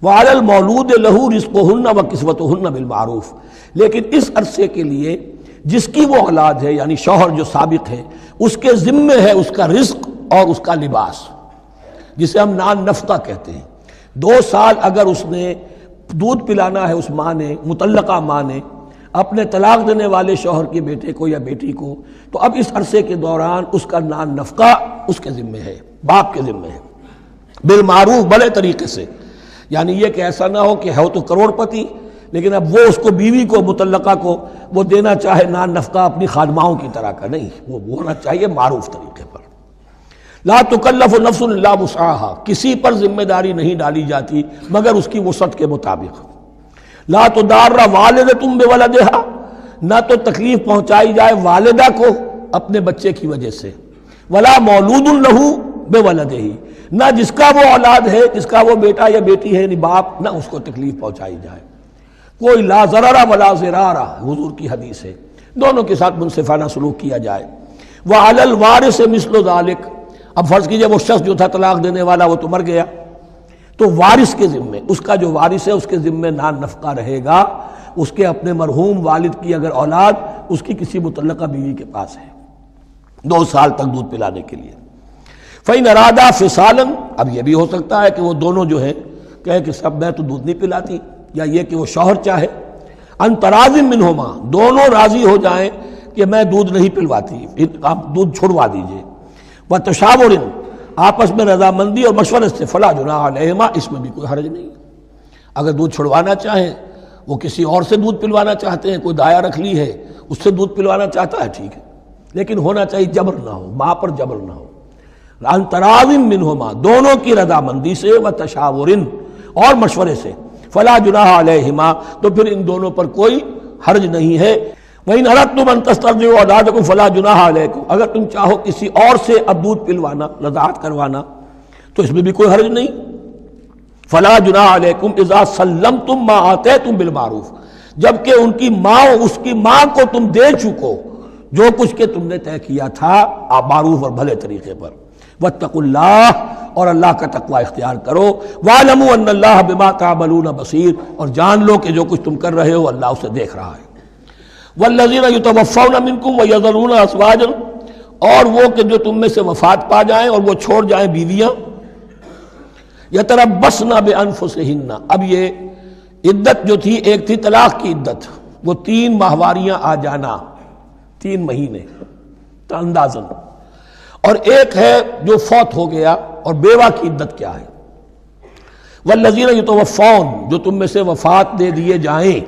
Speaker 1: وعلی المولود لہ رزقہن وکسوتہن بالمعروف، لیکن اس عرصے کے لیے جس کی وہ اولاد ہے یعنی شوہر جو سابق ہے اس کے ذمے ہے اس کا رزق اور اس کا لباس، جسے ہم نان نفقہ کہتے ہیں۔ 2 سال اگر اس نے دودھ پلانا ہے اس ماں نے، مطلقہ ماں نے اپنے طلاق دینے والے شوہر کے بیٹے کو یا بیٹی کو، تو اب اس عرصے کے دوران اس کا نان نفقہ اس کے ذمے ہے، باپ کے ذمے ہے، بالمعروف، بڑے طریقے سے۔ یعنی یہ کہ ایسا نہ ہو کہ ہو تو کروڑ پتی لیکن اب وہ اس کو بیوی کو مطلقہ کو وہ دینا چاہے نان نفقہ اپنی خادماؤں کی طرح کا، نہیں، وہ ہونا چاہیے معروف طریقے پر۔ لا تکلف نفس الا وسعها، کسی پر ذمہ داری نہیں ڈالی جاتی مگر اس کی وسعت کے مطابق۔ لا تضار والدۃ بولدہا، نہ تو تکلیف پہنچائی جائے والدہ کو اپنے بچے کی وجہ سے، ولا مولود لہ بولدہ، نہ جس کا وہ اولاد ہے، جس کا وہ بیٹا یا بیٹی ہے یعنی باپ، نہ اس کو تکلیف پہنچائی جائے۔ کوئی لا ضرر ولا ضرار، حضور کی حدیث ہے، دونوں کے ساتھ منصفانہ سلوک کیا جائے۔ وعلی الوارث مثل ذلک، اب فرض کیجئے وہ شخص جو تھا طلاق دینے والا وہ تو مر گیا، تو وارث کے ذمے، اس کا جو وارث ہے اس کے ذمے نان نفقہ رہے گا، اس کے اپنے مرحوم والد کی اگر اولاد اس کی کسی مطلقہ بیوی کے پاس ہے 2 سال تک دودھ پلانے کے لیے۔ فَإِنْ أَرَادَا فِصَالًا، اب یہ بھی ہو سکتا ہے کہ وہ دونوں جو ہیں کہے کہ سب میں تو دودھ نہیں پلاتی، یا یہ کہ وہ شوہر چاہے ان تراض منہما، دونوں راضی ہو جائیں کہ میں دودھ نہیں پلواتی، آپ دودھ چھڑوا دیجئے، وتشاور، آپس میں رضامندی اور مشورے سے، فلا جناح علیہما، اس میں بھی کوئی حرج نہیں۔ اگر دودھ چھڑوانا چاہیں، وہ کسی اور سے دودھ پلوانا چاہتے ہیں، کوئی دایا رکھ لی ہے اس سے دودھ پلوانا چاہتا ہے، ٹھیک ہے، لیکن ہونا چاہیے جبر نہ ہو، ماں پر جبر نہ ہو۔ ان تراض منہما، دونوں کی رضامندی سے، وتشاور، اور مشورے سے، فلا جناح علیہما، تو پھر ان دونوں پر کوئی حرج نہیں ہے۔ وَإِنْ أَرَدْتُمْ أَن تَسْتَرْضِعُوا أَوْلَادَكُمْ فَلَا جُنَاحَ عَلَيْكُمْ، اگر تم چاہو کسی اور سے اب دودھ پلوانا، رضاعت کروانا، تو اس میں بھی کوئی حرج نہیں۔ فَلَا جُنَاحَ عَلَيْكُمْ إِذَا سَلَّمْتُمْ مَا آتَيْتُمْ بِالْمَعْرُوفِ، جبکہ ان کی ماں، اس کی ماں کو تم دے چکو جو کچھ کہ تم نے طے کیا تھا معروف اور بھلے طریقے پر۔ واتقوا اللہ، اور اللہ کا تقوی اختیار کرو۔ وَاعْلَمُوا أَنَّ اللَّهَ بِمَا تَعْمَلُونَ بَصِيرٌ، اور جان لو کہ جو کچھ تم کر رہے ہو اللہ اسے دیکھ رہا ہے۔ وَالَّذِينَ يُتَوَفَّوْنَ مِنْكُمْ وَيَذَرُونَ أَزْوَاجًا، اور وہ کہ جو تم میں سے وفات پا جائیں اور وہ چھوڑ جائیں بیویاں، یتربصن بانفسہن، اب یہ عدت جو تھی، ایک تھی طلاق کی عدت، وہ 3 ماہواریاں آ جانا، 3 مہینے اندازن، اور ایک ہے جو فوت ہو گیا، اور بیوہ کی عدت کیا ہے؟ والذین یتوفون، جو تم میں سے وفات دے دیے جائیں،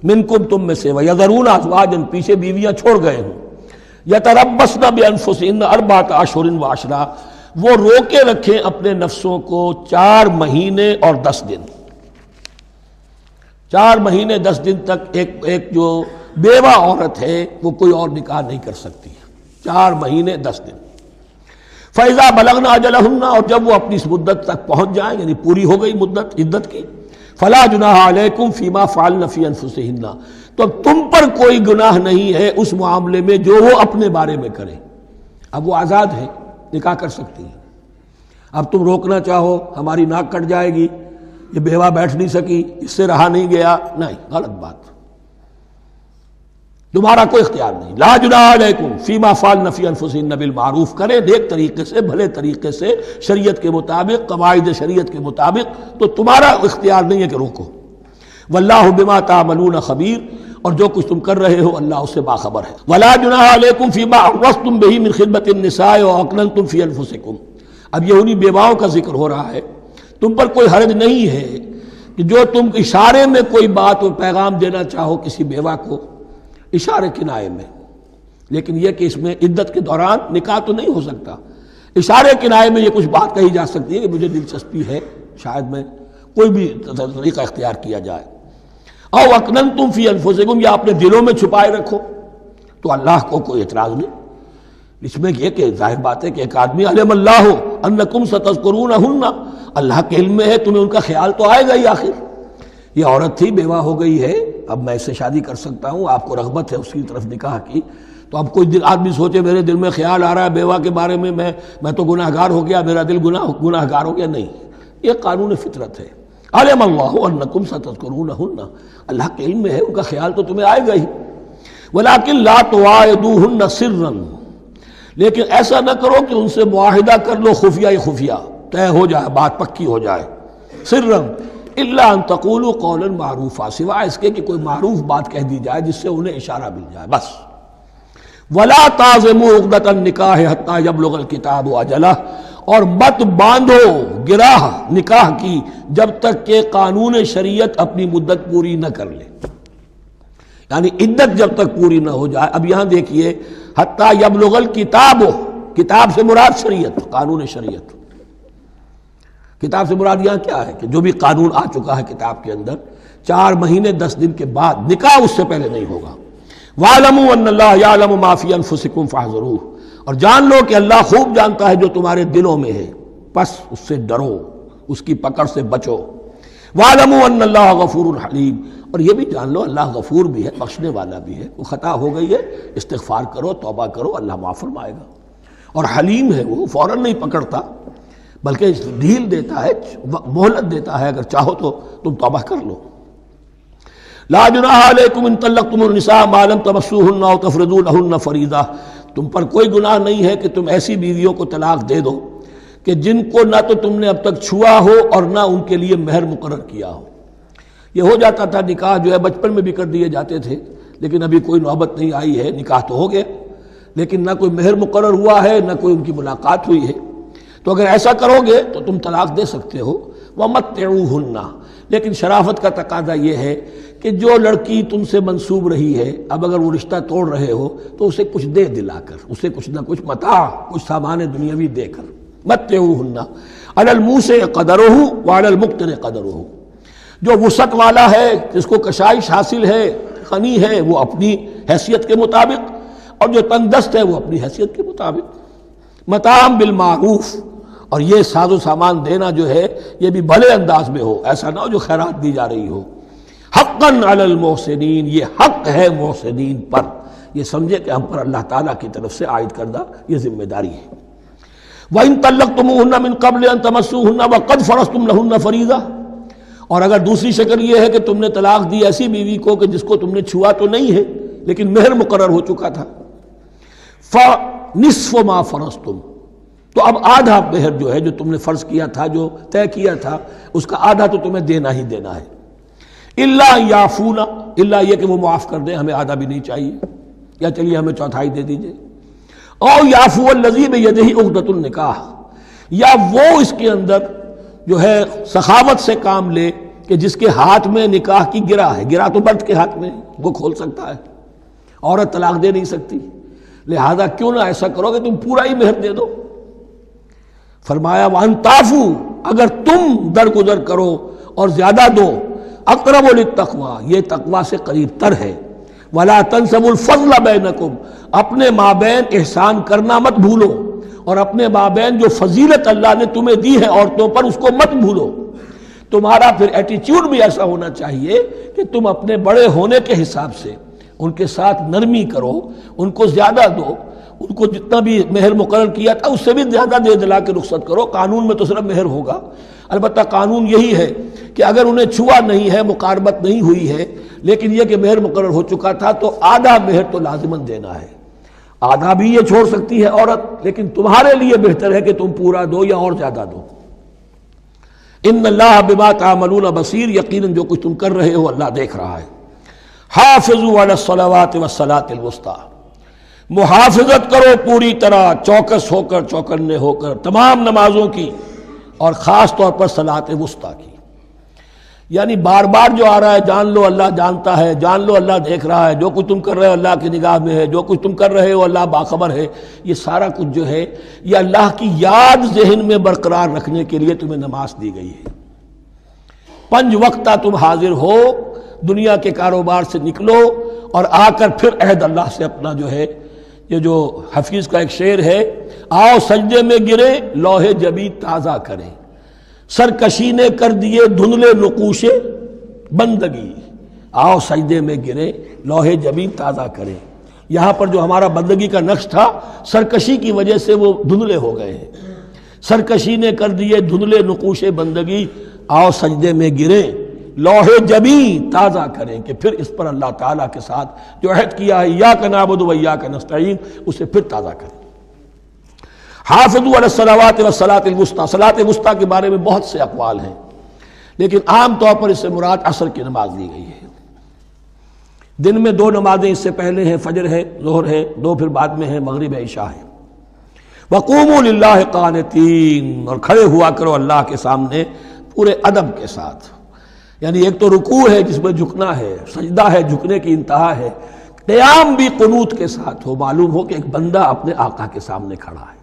Speaker 1: منکم تم میں سے، ویذرون ازواجا، پیچھے بیویاں چھوڑ گئے ہوں، یتربصن بانفسہن 4 اشہر وعشرا، وہ روکے رکھیں اپنے نفسوں کو 4 مہینے اور 10 دن، 4 مہینے 10 دن تک ایک جو بیوہ عورت ہے وہ کوئی اور نکاح نہیں کر سکتی، 4 مہینے 10 دن۔ فَإِذَا بَلَغْنَ أَجَلَهُنَّ، اور جب وہ اپنی اس مدت تک پہنچ جائیں، یعنی پوری ہو گئی مدت عدت کی، فَلَا جُنَاحَ عَلَيْكُمْ فِي مَا فَعَلْنَ فِي أَنفُسِهِنَّ، تو تم پر کوئی گناہ نہیں ہے اس معاملے میں جو وہ اپنے بارے میں کریں۔ اب وہ آزاد ہے، نکاح کر سکتی ہیں۔ اب تم روکنا چاہو، ہماری ناک کٹ جائے گی، یہ بیوہ بیٹھ نہیں سکی، اس سے رہا نہیں گیا، نہیں، غلط بات، تمہارا کوئی اختیار نہیں۔ لا جناح علیکم فیما فعلن فی انفسہن بالمعروف، کرے نیک طریقے سے، بھلے طریقے سے، شریعت کے مطابق، قواعد شریعت کے مطابق، تو تمہارا اختیار نہیں ہے کہ روکو۔ واللہ بما تعملون خبیر، اور جو کچھ تم کر رہے ہو اللہ اس سے باخبر ہے۔ ولا جناح علیکم فیما عرضتم بہ من خطبۃ النساء واکننتم فی انفسکم، اب یہ انہی بیواؤں کا ذکر ہو رہا ہے، تم پر کوئی حرج نہیں ہے کہ جو تم اشارے میں کوئی بات اور پیغام دینا چاہو کسی بیوہ کو، اشارے کنائے میں، لیکن یہ کہ اس میں عدت کے دوران نکاح تو نہیں ہو سکتا، اشارے کنائے میں یہ کچھ بات کہی جا سکتی ہے کہ مجھے دلچسپی ہے، شاید میں کوئی بھی طریقہ اختیار کیا جائے۔ او اکننتم فی انفسکم، یا اپنے دلوں میں چھپائے رکھو، تو اللہ کو کوئی اعتراض نہیں۔ اس میں یہ کہ ظاہر بات ہے کہ ایک آدمی علم اللہ انکم ستذکرونہن، اللہ کے علم میں ہے تمہیں ان کا خیال تو آئے گا ہی، آخر یہ عورت تھی، بیوہ ہو گئی ہے، اب میں اس سے شادی کر سکتا ہوں، آپ کو رغبت ہے اس کی طرف نکاح کی، تو اب کوئی آدمی سوچے میرے دل میں خیال آ رہا ہے بیوہ کے بارے میں، میں تو گناہ گار ہو گیا، میرا دل گناہ گار ہو گیا، نہیں، یہ قانون فطرت ہے۔ علم اللہ انکم ستذکرونہن، اللہ کے علم میں ہے ان کا خیال تو تمہیں آئے گا ہی۔ ولیکن لا تواعدوہن سرا، لیکن ایسا نہ کرو کہ ان سے معاہدہ کر لو خفیہ، طے ہو جائے، بات پکی ہو جائے، سرا الا ان تقولوا قولا معروفا، سوائے اس کے کہ کوئی معروف بات کہہ دی جائے جس سے انہیں اشارہ مل جائے، بس۔ ولا تعزموا عقدۃ النکاح حتی یبلغ الکتاب اجلہ، اور مت باندھو گراہ نکاح کی جب تک کہ قانون شریعت اپنی مدت پوری نہ کر لے، یعنی عدت جب تک پوری نہ ہو جائے۔ اب یہاں دیکھیے حتی یبلغ الکتاب، کتاب سے مراد شریعت، قانون شریعت، کتاب سے مراد یہاں کیا ہے کہ جو بھی قانون آ چکا ہے کتاب کے اندر، 4 مہینے 10 دن کے بعد نکاح اس سے پہلے نہیں ہوگا۔ وَاعْلَمُوا أَنَّ اللَّهَ يَعْلَمُ مَا فِي أَنفُسِكُمْ فَاحْذَرُوهُ، اور جان لو کہ اللہ خوب جانتا ہے جو تمہارے دلوں میں ہے، پس اس سے ڈرو، اس کی پکڑ سے بچو۔ وَاعْلَمُوا أَنَّ اللَّهَ غَفُورٌ حَلِيمٌ، اور یہ بھی جان لو اللہ غفور بھی ہے، بخشنے والا بھی ہے، وہ خطا ہو گئی ہے استغفار کرو، توبہ کرو، اللہ معاف فرمائے گا۔ اور حلیم ہے، وہ فوراً نہیں پکڑتا بلکہ ڈھیل دیتا ہے، مہلت دیتا ہے، اگر چاہو تو تم توبہ کر لو۔ لا جناح علیکم ان طلقتم النساء ما لم تمسوهن او تفرضوا لهن فریضہ، تم پر کوئی گناہ نہیں ہے کہ تم ایسی بیویوں کو طلاق دے دو کہ جن کو نہ تو تم نے اب تک چھوا ہو اور نہ ان کے لیے مہر مقرر کیا ہو۔ یہ ہو جاتا تھا، نکاح جو ہے بچپن میں بھی کر دیے جاتے تھے، لیکن ابھی کوئی نوبت نہیں آئی ہے، نکاح تو ہو گیا لیکن نہ کوئی مہر مقرر ہوا ہے، نہ کوئی ان کی ملاقات ہوئی ہے، تو اگر ایسا کرو گے تو تم طلاق دے سکتے ہو۔ وَمَتِّعُوهُنَّ، لیکن شرافت کا تقاضا یہ ہے کہ جو لڑکی تم سے منسوب رہی ہے، اب اگر وہ رشتہ توڑ رہے ہو تو اسے کچھ دے دلا کر، اسے کچھ نہ کچھ متاع، کچھ سامان دنیاوی دے کر۔ مَتِّعُوهُنَّ عَلَى الْمُوسِعِ قَدَرُهُ وَعَلَى الْمُقْتِرِ قَدَرُهُ، جو وسعت والا ہے، جس کو کشائش حاصل ہے، غنی ہے، وہ اپنی حیثیت کے مطابق، اور جو تنگ دست ہے وہ اپنی حیثیت کے مطابق۔ متاعًا بالمعروف، اور یہ ساز و سامان دینا جو ہے یہ بھی بھلے انداز میں ہو، ایسا نہ ہو جو خیرات دی جا رہی ہو۔ حقاً علی المحسنین، یہ حق ہے محسنین پر، یہ سمجھے کہ ہم پر اللہ تعالیٰ کی طرف سے عائد کردہ یہ ذمہ داری ہے۔ وَإِن طَلَّقْتُمُوهُنَّ مِن قَبْلِ أَن تَمَسُّوهُنَّ وَقَدْ فَرَضْتُمْ لَهُنَّ فَرِيضَةً، اور اگر دوسری شکل یہ ہے کہ تم نے طلاق دی ایسی بیوی کو کہ جس کو تم نے چھوا تو نہیں ہے لیکن مہر مقرر ہو چکا تھا، فَنِصْفُ مَا فَرَضْتُمْ، تو اب آدھا مہر جو ہے جو تم نے فرض کیا تھا، جو طے کیا تھا، اس کا آدھا تو تمہیں دینا ہی دینا ہے۔ اللہ یعفونا، اللہ یہ کہ وہ معاف کر دیں، ہمیں آدھا بھی نہیں چاہیے، یا چلیے ہمیں چوتھائی دے دیجئے۔ او یعفو الذی بیدہ عقدۃ النکاح، یا وہ اس کے اندر جو ہے سخاوت سے کام لے کہ جس کے ہاتھ میں نکاح کی گرہ ہے، گرہ تو مرد کے ہاتھ میں ہے، وہ کھول سکتا ہے، عورت طلاق دے نہیں سکتی، لہذا کیوں نہ ایسا کرو کہ تم پورا ہی مہر دے دو۔ فرمایا وَأَن تَعْفُوا، اگر تم درگزر کرو اور زیادہ دو، اقرب للتقویٰ، یہ تقویٰ سے قریب تر ہے۔ وَلَا تَنْسَبُوا الْفَضْلَ بَيْنَكُمْ، اپنے مابین احسان کرنا مت بھولو، اور اپنے مابین جو فضیلت اللہ نے تمہیں دی ہے عورتوں پر اس کو مت بھولو۔ تمہارا پھر ایٹیچیوڈ بھی ایسا ہونا چاہیے کہ تم اپنے بڑے ہونے کے حساب سے ان کے ساتھ نرمی کرو، ان کو زیادہ دو، ان کو جتنا بھی مہر مقرر کیا تھا اس سے بھی زیادہ دے دلا کے رخصت کرو۔ قانون میں تو صرف مہر ہوگا، البتہ قانون یہی ہے کہ اگر انہیں چھوا نہیں ہے، مقاربت نہیں ہوئی ہے، لیکن یہ کہ مہر مقرر ہو چکا تھا تو آدھا مہر تو لازماً دینا ہے۔ آدھا بھی یہ چھوڑ سکتی ہے عورت، لیکن تمہارے لیے بہتر ہے کہ تم پورا دو یا اور زیادہ دو۔ ان اللہ بما تعملون بصیر، یقیناً جو کچھ تم کر رہے ہو اللہ دیکھ رہا ہے۔ حافظوا علی الصلوات والصلاۃ الوسطیٰ، محافظت کرو پوری طرح، چوکس ہو کر، چوکنے ہو کر تمام نمازوں کی، اور خاص طور پر صلاۃ وسطیٰ کی۔ یعنی بار بار جو آ رہا ہے، جان لو اللہ جانتا ہے، جان لو اللہ دیکھ رہا ہے، جو کچھ تم کر رہے ہو اللہ کی نگاہ میں ہے، جو کچھ تم کر رہے ہو اللہ باخبر ہے، یہ سارا کچھ جو ہے یہ اللہ کی یاد ذہن میں برقرار رکھنے کے لیے تمہیں نماز دی گئی ہے۔ 5 وقتہ تم حاضر ہو، دنیا کے کاروبار سے نکلو اور آ کر پھر عہد اللہ سے اپنا جو ہے، یہ جو حفیظ کا ایک شعر ہے، آؤ سجدے میں گرے لوح جبی تازہ کریں، سرکشی نے کر دیے دھندلے نقوش بندگی، آؤ سجدے میں گرے لوح جبی تازہ کریں۔ یہاں پر جو ہمارا بندگی کا نقش تھا، سرکشی کی وجہ سے وہ دھندلے ہو گئے ہیں۔ سرکشی نے کر دیے دھندلے نقوش بندگی، آؤ سجدے میں گرے لوح جبی تازہ کریں، کہ پھر اس پر اللہ تعالیٰ کے ساتھ جو عہد کیا ہے ایاک نعبد و ایاک نستعین، اسے پھر تازہ کریں۔ حافظوا علی الصلوات والصلاۃ الوسطیٰ، صلاۃ وسطیٰ کے بارے میں بہت سے اقوال ہیں، لیکن عام طور پر اس سے مراد عصر کی نماز لی گئی ہے۔ دن میں 2 نمازیں اس سے پہلے ہیں، فجر ہے، ظہر ہے، 2 پھر بعد میں ہیں، مغرب ہے، عشاء ہے۔ وقوموا للہ قانتین، اور کھڑے ہوا کرو اللہ کے سامنے پورے ادب کے ساتھ، یعنی ایک تو رکوع ہے جس میں جھکنا ہے، سجدہ ہے جھکنے کی انتہا ہے، قیام بھی قنوت کے ساتھ ہو، معلوم ہو کہ ایک بندہ اپنے آقا کے سامنے کھڑا ہے،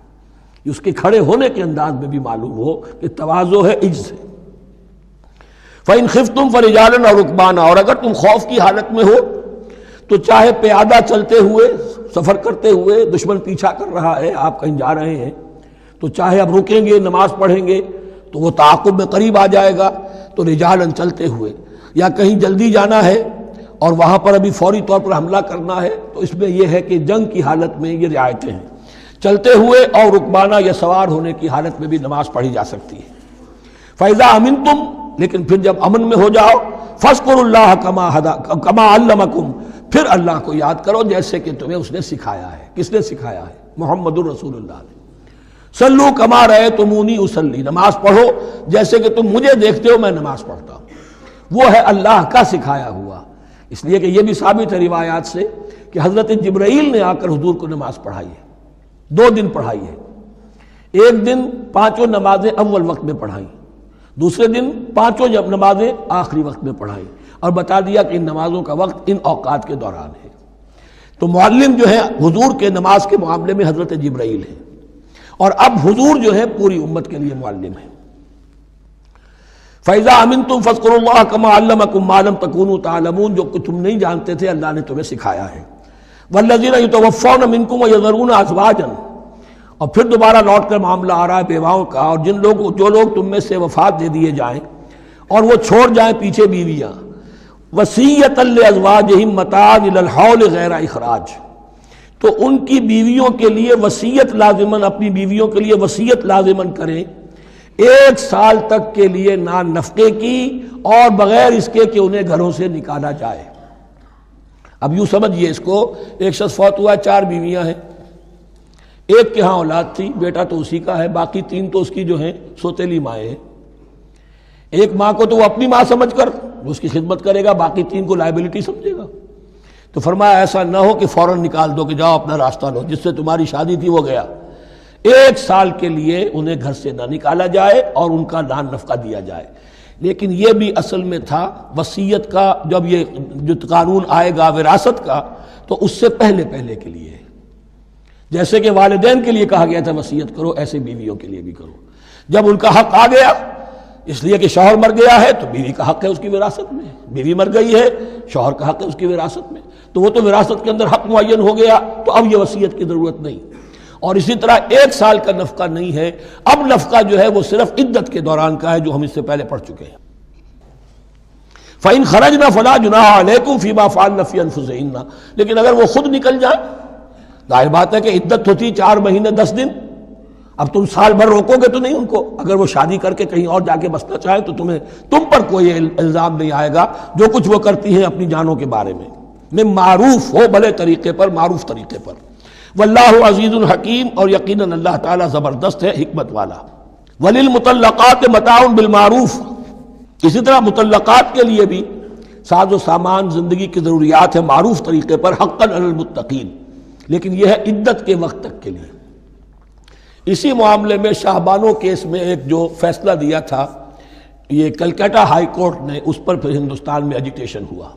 Speaker 1: اس کے کھڑے ہونے کے انداز میں بھی معلوم ہو کہ تواضع ہے، عجز ہے۔ فَإِنْ خِفْتُمْ فَرِجَالًا أَوْ رُكْبَانًا، اور اگر تم خوف کی حالت میں ہو تو چاہے پیادہ چلتے ہوئے، سفر کرتے ہوئے، دشمن پیچھا کر رہا ہے، آپ کہیں جا رہے ہیں، تو چاہے اب رکیں گے نماز پڑھیں گے تو وہ تعاقب میں قریب آ جائے گا، تو رجالن چلتے ہوئے، یا کہیں جلدی جانا ہے اور وہاں پر ابھی فوری طور پر حملہ کرنا ہے، تو اس میں یہ ہے کہ جنگ کی حالت میں یہ رعایتیں ہیں، چلتے ہوئے اور رکبانہ یا سوار ہونے کی حالت میں بھی نماز پڑھی جا سکتی ہے۔ فَإِذَا أَمِنْتُمْ، لیکن پھر جب امن میں ہو جاؤ، فَاذْكُرُوا اللَّهَ كَمَا عَلَّمَكُمْ، پھر اللہ کو یاد کرو جیسے کہ تمہیں اس نے سکھایا ہے۔ کس نے سکھایا ہے؟ محمد الرسول اللہ نے۔ صلو کما رأیتمونی اصلی، نماز پڑھو جیسے کہ تم مجھے دیکھتے ہو میں نماز پڑھتا ہوں۔ وہ ہے اللہ کا سکھایا ہوا، اس لیے کہ یہ بھی ثابت ہے روایات سے کہ حضرت جبرائیل نے آ کر حضور کو نماز پڑھائی ہے، 2 دن پڑھائی ہے۔ ایک دن 5 نمازیں اول وقت میں پڑھائیں، دوسرے دن 5 نمازیں آخری وقت میں پڑھائیں، اور بتا دیا کہ ان نمازوں کا وقت ان اوقات کے دوران ہے۔ تو معلم جو ہے حضور کے نماز کے معاملے میں حضرت جبرائیل ہے، اور اب حضور جو ہے پوری امت کے لیے معلم ہے۔ فَإِذَا أَمِنْتُمْ فَاذْكُرُوا اللَّهَ كَمَا عَلَّمَكُمْ مَا لَمْ تَكُونُوا تَعْلَمُونَ، جو کہ تم نہیں جانتے تھے اللہ نے تمہیں سکھایا ہے۔ وَالَّذِينَ يُتَوَفَّوْنَ مِنْكُمْ وَيَذَرُونَ أَزْوَاجًا، اور پھر دوبارہ لوٹ کر معاملہ آ رہا ہے بیواؤں کا، اور جو لوگ تم میں سے وفات دے دیے جائیں اور وہ چھوڑ جائیں پیچھے بیویاں، وَصِيَّةً لِأَزْوَاجِهِمْ مَتَاعًا إِلَى الْحَوْلِ غَيْرَ إِخْرَاج، تو ان کی بیویوں کے لیے وصیت لازماً، اپنی بیویوں کے لیے وصیت لازماً کریں 1 سال تک کے لیے نان نفقے کی، اور بغیر اس کے کہ انہیں گھروں سے نکالا جائے۔ اب یوں سمجھئے اس کو، ایک شخص فوت ہوا، 4 بیویاں ہیں، ایک کے ہاں اولاد تھی، بیٹا تو اسی کا ہے، باقی 3 تو اس کی جو ہیں سوتیلی مائیں ہیں۔ ایک ماں کو تو وہ اپنی ماں سمجھ کر اس کی خدمت کرے گا، باقی 3 کو لائبلٹی سمجھے گا۔ تو فرمایا ایسا نہ ہو کہ فوراً نکال دو کہ جاؤ اپنا راستہ لو، جس سے تمہاری شادی تھی وہ گیا۔ 1 سال کے لیے انہیں گھر سے نہ نکالا جائے اور ان کا نان نفقہ دیا جائے۔ لیکن یہ بھی اصل میں تھا وصیت کا، جب یہ جو قانون آئے گا وراثت کا تو اس سے پہلے کے لیے، جیسے کہ والدین کے لیے کہا گیا تھا وصیت کرو، ایسے بیویوں کے لیے بھی کرو۔ جب ان کا حق آ گیا، اس لیے کہ شوہر مر گیا ہے تو بیوی کا حق ہے اس کی وراثت میں، بیوی مر گئی ہے شوہر کا حق ہے اس کی وراثت میں، تو وہ تو وراثت کے اندر حق معین ہو گیا، تو اب یہ وصیت کی ضرورت نہیں۔ اور اسی طرح 1 سال کا نفقہ نہیں ہے، اب نفقہ جو ہے وہ صرف عدت کے دوران کا ہے، جو ہم اس سے پہلے پڑھ چکے ہیں۔ فَإِنْ خَرَجْنَ فَلَا جُنَاحَ عَلَيْكُمْ فِي مَا فَعَلْنَ فِي أَنفُسِهِنَّ، لیکن اگر وہ خود نکل جائیں، ظاہر بات ہے کہ عدت ہوتی 4 مہینے 10 دن، اب تم سال بھر روکو گے تو نہیں ان کو، اگر وہ شادی کر کے کہیں اور جا کے بسنا چاہیں تو تم پر کوئی الزام نہیں آئے گا، جو کچھ وہ کرتی ہیں اپنی جانوں کے بارے میں معروف ہو، بھلے طریقے پر، معروف طریقے پر۔ واللہ عزیز الحکیم، اور یقیناً اللہ تعالیٰ زبردست ہے، حکمت والا۔ وللمطلقات متاع بالمعروف، اسی طرح مطلقات کے لیے بھی ساز و سامان زندگی کی ضروریات ہے معروف طریقے پر، حقا علی المتقین، لیکن یہ ہے عدت کے وقت تک کے لیے۔ اسی معاملے میں شاہبانو کیس میں ایک جو فیصلہ دیا تھا یہ کلکتہ ہائی کورٹ نے، اس پر پھر ہندوستان میں ایجیٹیشن ہوا۔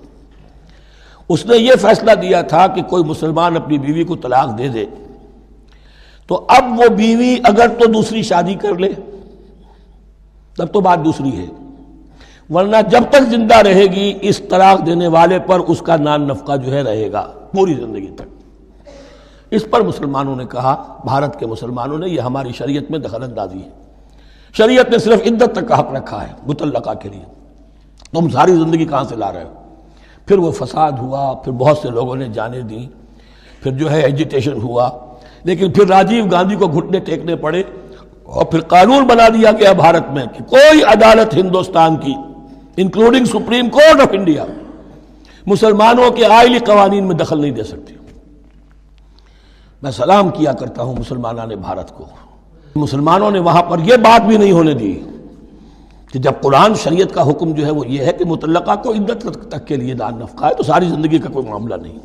Speaker 1: اس نے یہ فیصلہ دیا تھا کہ کوئی مسلمان اپنی بیوی کو طلاق دے دے تو اب وہ بیوی اگر تو دوسری شادی کر لے تب تو بات دوسری ہے، ورنہ جب تک زندہ رہے گی اس طلاق دینے والے پر اس کا نان نفقہ جو ہے رہے گا پوری زندگی تک۔ اس پر مسلمانوں نے کہا، بھارت کے مسلمانوں نے، یہ ہماری شریعت میں دخل اندازی ہے، شریعت نے صرف عدت تک کا حق رکھا ہے مطلقہ کے لیے، تم ساری زندگی کہاں سے لا رہے ہو؟ پھر وہ فساد ہوا، پھر بہت سے لوگوں نے جانیں دیں، پھر جو ہے ایجیٹیشن ہوا، لیکن پھر راجیو گاندھی کو گھٹنے ٹیکنے پڑے، اور پھر قانون بنا دیا گیا بھارت میں کہ کوئی عدالت ہندوستان کی including supreme court of India مسلمانوں کے آئلی قوانین میں دخل نہیں دے سکتی۔ میں سلام کیا کرتا ہوں مسلمانان بھارت کو، مسلمانوں نے وہاں پر یہ بات بھی نہیں ہونے دی کہ جب قرآن شریعت کا حکم جو ہے وہ یہ ہے کہ مطلقہ کو عدت تک کے لیے دان نفقہ ہے تو ساری زندگی کا کوئی معاملہ نہیں۔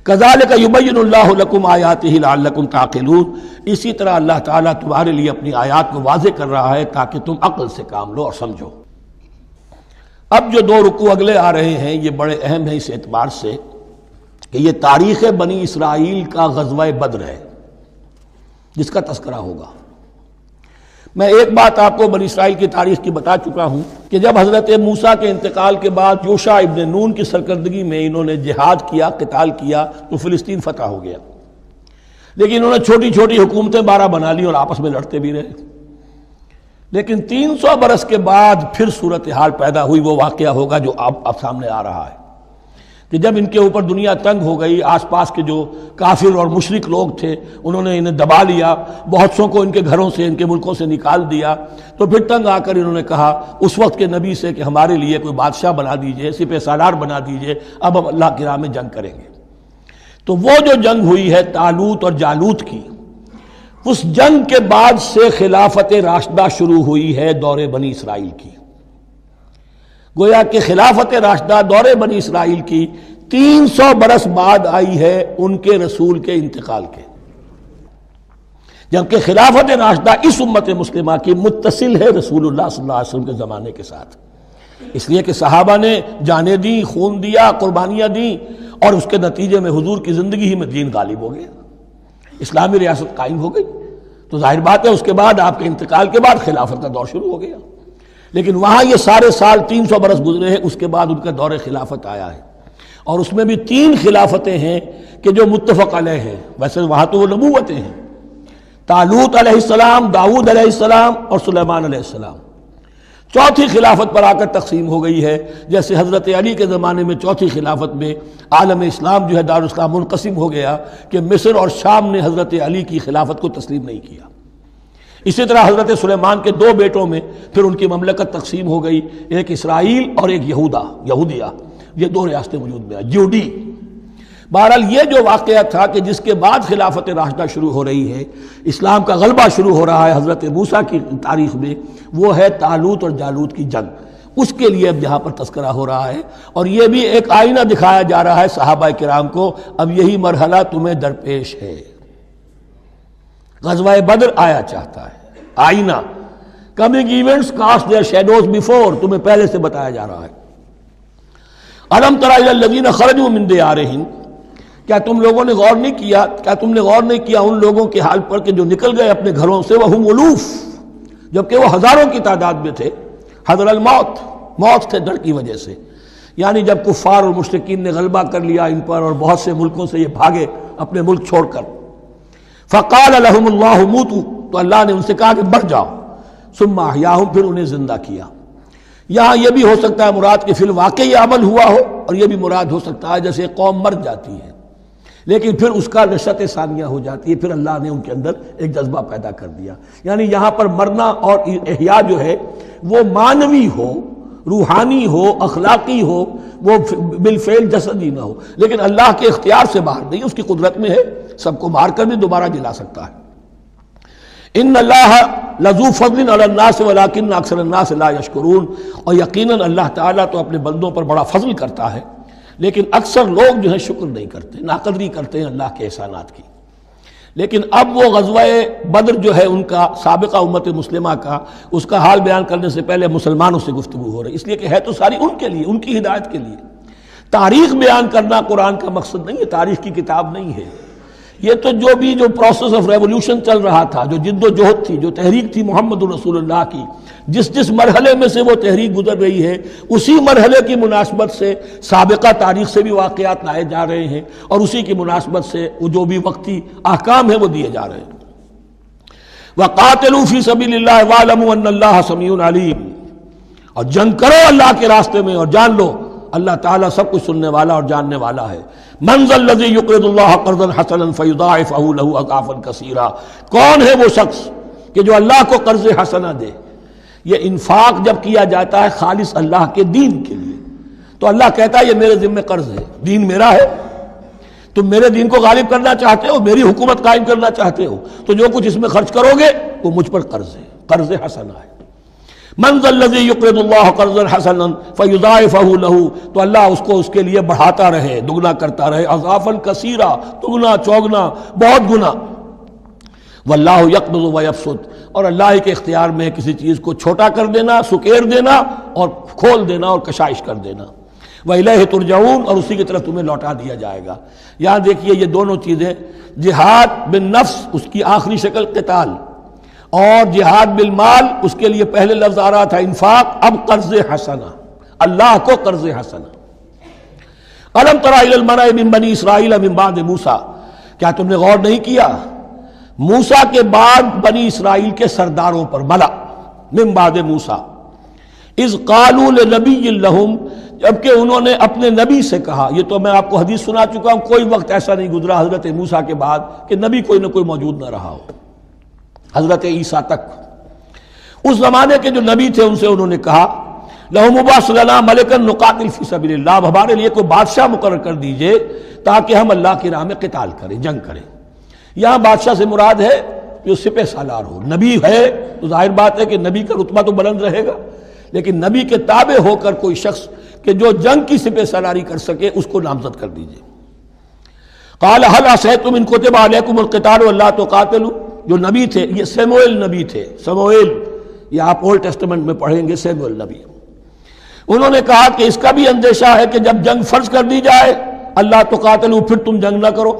Speaker 1: کذالک یبین اللہ لکم آیاتہ لعلکم تعقلون، اسی طرح اللہ تعالیٰ تمہارے لیے اپنی آیات کو واضح کر رہا ہے تاکہ تم عقل سے کام لو اور سمجھو۔ اب جو 2 رکوع اگلے آ رہے ہیں یہ بڑے اہم ہیں اس اعتبار سے کہ یہ تاریخ بنی اسرائیل کا غزوہ بدر ہے جس کا تذکرہ ہوگا۔ میں ایک بات آپ کو بنی اسرائیل کی تاریخ کی بتا چکا ہوں کہ جب حضرت موسیٰ کے انتقال کے بعد یوشع ابن نون کی سرکردگی میں انہوں نے جہاد کیا، قتال کیا تو فلسطین فتح ہو گیا، لیکن انہوں نے چھوٹی چھوٹی حکومتیں 12 بنا لی اور آپس میں لڑتے بھی رہے۔ لیکن 300 برس کے بعد پھر صورتحال پیدا ہوئی، وہ واقعہ ہوگا جو اب سامنے آ رہا ہے کہ جب ان کے اوپر دنیا تنگ ہو گئی، آس پاس کے جو کافر اور مشرک لوگ تھے انہوں نے انہیں دبا لیا، بہت سو کو ان کے گھروں سے، ان کے ملکوں سے نکال دیا، تو پھر تنگ آ کر انہوں نے کہا اس وقت کے نبی سے کہ ہمارے لیے کوئی بادشاہ بنا دیجئے، سپہ سالار بنا دیجئے، اب ہم اللہ کی راہ میں جنگ کریں گے۔ تو وہ جو جنگ ہوئی ہے طالوت اور جالوت کی، اس جنگ کے بعد سے خلافت راشدہ شروع ہوئی ہے دور بنی اسرائیل کی۔ گویا کہ خلافت راشدہ دور بنی اسرائیل کی 300 برس بعد آئی ہے ان کے رسول کے انتقال کے، جبکہ خلافت راشدہ اس امت مسلمہ کی متصل ہے رسول اللہ صلی اللہ علیہ وسلم کے زمانے کے ساتھ، اس لیے کہ صحابہ نے جانیں دیں، خون دیا، قربانیاں دیں، اور اس کے نتیجے میں حضور کی زندگی ہی میں دین غالب ہو گیا، اسلامی ریاست قائم ہو گئی۔ تو ظاہر بات ہے اس کے بعد آپ کے انتقال کے بعد خلافت کا دور شروع ہو گیا، لیکن وہاں یہ سارے سال 300 برس گزرے ہیں، اس کے بعد ان کا دور خلافت آیا ہے، اور اس میں بھی 3 خلافتیں ہیں کہ جو متفق علیہ ہیں، ویسے وہاں تو وہ نبوتیں ہیں، طالوت علیہ السلام، داؤد علیہ السلام اور سلیمان علیہ السلام۔ چوتھی خلافت پر آ کر تقسیم ہو گئی ہے، جیسے حضرت علی کے زمانے میں چوتھی خلافت میں عالم اسلام جو ہے دارالاسلام منقسم ہو گیا کہ مصر اور شام نے حضرت علی کی خلافت کو تسلیم نہیں کیا۔ اسی طرح حضرت سلیمان کے 2 بیٹوں میں پھر ان کی مملکت تقسیم ہو گئی، ایک اسرائیل اور ایک یہودیہ، یہ 2 ریاستیں وجود میں ہیں۔ جیوڈی بہرحال یہ جو واقعہ تھا کہ جس کے بعد خلافت راشدہ شروع ہو رہی ہے، اسلام کا غلبہ شروع ہو رہا ہے حضرت موسیٰ کی تاریخ میں، وہ ہے طالوت اور جالوت کی جنگ۔ اس کے لیے اب یہاں پر تذکرہ ہو رہا ہے، اور یہ بھی ایک آئینہ دکھایا جا رہا ہے صحابہ کرام کو، اب یہی مرحلہ تمہیں درپیش ہے۔ غزوہ بدر آیا چاہتا ہے، آئینہ، coming events cast their shadows before, تمہیں پہلے سے بتایا جا رہا ہے۔ الم تر الی الذین خرجوا من دیارہم، کیا تم لوگوں نے غور نہیں کیا، کیا تم نے غور نہیں کیا ان لوگوں کے حال پر کہ جو نکل گئے اپنے گھروں سے، وہم الوف، جبکہ وہ ہزاروں کی تعداد میں تھے، حذر الموت، موت سے ڈر کی وجہ سے، یعنی جب کفار اور مشرکین نے غلبہ کر لیا ان پر اور بہت سے ملکوں سے یہ بھاگے اپنے ملک چھوڑ کر، فقال لهم اللہ موتوا، تو اللہ نے ان سے کہا کہ مر جاؤ، ثم احیاہم، پھر انہیں زندہ کیا۔ یہاں یہ بھی ہو سکتا ہے مراد کہ فی الواقع یہ عمل ہوا ہو، اور یہ بھی مراد ہو سکتا ہے جیسے قوم مر جاتی ہے لیکن پھر اس کا نشأت ثانیہ ہو جاتی ہے، پھر اللہ نے ان کے اندر ایک جذبہ پیدا کر دیا۔ یعنی یہاں پر مرنا اور احیاء جو ہے وہ معنوی ہو، روحانی ہو، اخلاقی ہو، وہ بالفعل جسدی نہ ہو، لیکن اللہ کے اختیار سے باہر نہیں، اس کی قدرت میں ہے، سب کو مار کر بھی دوبارہ جلا سکتا ہے۔ ان اللہ لذو فضل علی الناس ولکن اکثر الناس لا یشکرون، اور یقیناً اللہ تعالیٰ تو اپنے بندوں پر بڑا فضل کرتا ہے، لیکن اکثر لوگ جو ہے شکر نہیں کرتے، ناقدری کرتے ہیں اللہ کے احسانات کی۔ لیکن اب وہ غزوہ بدر جو ہے ان کا، سابقہ امت مسلمہ کا، اس کا حال بیان کرنے سے پہلے مسلمانوں سے گفتگو ہو رہی، اس لیے کہ ہے تو ساری ان کے لیے، ان کی ہدایت کے لیے۔ تاریخ بیان کرنا قرآن کا مقصد نہیں ہے، تاریخ کی کتاب نہیں ہے یہ، تو جو پروسیس آف ریولوشن چل رہا تھا، جو جد و جہد تھی، جو تحریک تھی محمد رسول اللہ کی، جس مرحلے میں سے وہ تحریک گزر رہی ہے، اسی مرحلے کی مناسبت سے سابقہ تاریخ سے بھی واقعات لائے جا رہے ہیں، اور اسی کی مناسبت سے وہ جو بھی وقتی احکام ہیں وہ دیے جا رہے ہیں۔ وَقَاتِلُوا فِي سَبِيلِ اللَّهِ وَاعْلَمُوا أَنَّ اللَّهَ سَمِيعٌ عَلِيمٌ، اور جنگ کرو اللہ کے راستے میں، اور جان لو اللہ تعالیٰ سب کچھ سننے والا اور جاننے والا ہے۔ مَنْ ذَا الَّذِي يُقْرِضُ اللَّهَ قَرْضًا حَسَنًا فَيُضَاعِفَهُ لَهُ أَضْعَافًا كَثِيرًا، کون ہے وہ شخص کہ جو اللہ کو قرض حسنہ دے؟ یہ انفاق جب کیا جاتا ہے خالص اللہ کے دین کے لیے، تو اللہ کہتا ہے یہ میرے ذمہ قرض ہے، دین میرا ہے، تم میرے دین کو غالب کرنا چاہتے ہو، میری حکومت قائم کرنا چاہتے ہو، تو جو کچھ اس میں خرچ کرو گے وہ مجھ پر قرض ہے، قرض حسنہ ہے۔ من ذا الذی یقرض اللہ قرضا حسنا فیضاعفہ لہ، تو اللہ اس کو اس کے لیے بڑھاتا رہے، دگنا کرتا رہے، اضعافا کثیرا، دگنا چوگنا، بہت گنا۔ واللہ یقبض ویبسط، اور اللہ کے اختیار میں کسی چیز کو چھوٹا کر دینا، سکیر دینا، اور کھول دینا اور کشائش کر دینا۔ وَإِلَيْهِ تُرْجَعُونَ، اور اسی کی طرف تمہیں لوٹا دیا جائے گا۔ یہاں دیکھیے یہ دونوں چیزیں، جہاد بالنفس اس کی آخری شکل قتال، اور جہاد بالمال اس کے لیے پہلے لفظ آ رہا تھا انفاق، اب قرض حسنہ، اللہ کو قرض حسنہ۔ الم تر الی الملأ من بنی اسرائیل من بعد موسیٰ، کیا تم نے غور نہیں کیا موسیٰ کے بعد بنی اسرائیل کے سرداروں پر، ملا من بعد موسیٰ، اذ قالوا لنبی لہم، جبکہ انہوں نے اپنے نبی سے کہا، یہ تو میں آپ کو حدیث سنا چکا ہوں، کوئی وقت ایسا نہیں گزرا حضرت موسیٰ کے بعد کہ نبی کوئی نہ کوئی موجود نہ رہا ہو، حضرت عیسیٰ تک۔ اس زمانے کے جو نبی تھے ان سے انہوں نے کہا لَهُمْ مُبَعْثْ لَنَا مَلِكًا نُقَاتِلْ فِي سَبِيلِ اللَّهِ، اب ہمارے لیے کوئی بادشاہ مقرر کر دیجئے تاکہ ہم اللہ کی راہ میں قتال کریں، جنگ کریں۔ یہاں بادشاہ سے مراد ہے جو سپہ سالار ہو، نبی ہے تو ظاہر بات ہے کہ نبی کا رتبہ تو بلند رہے گا، لیکن نبی کے تابع ہو کر کوئی شخص کہ جو جنگ کی سپہ سالاری کر سکے اس کو نامزد کر دیجئے۔ قال هل عصیتم ان کتب علیکم القتال الا تقاتلوا، جو نبی تھے یہ سیموئیل نبی تھے، سموئیل، یہ آپ اولڈ ٹیسٹمنٹ میں پڑھیں گے سیموئیل نبی، انہوں نے کہا کہ اس کا بھی اندیشہ ہے کہ جب جنگ فرض کر دی جائے اللہ تقاتلوا، پھر تم جنگ نہ کرو،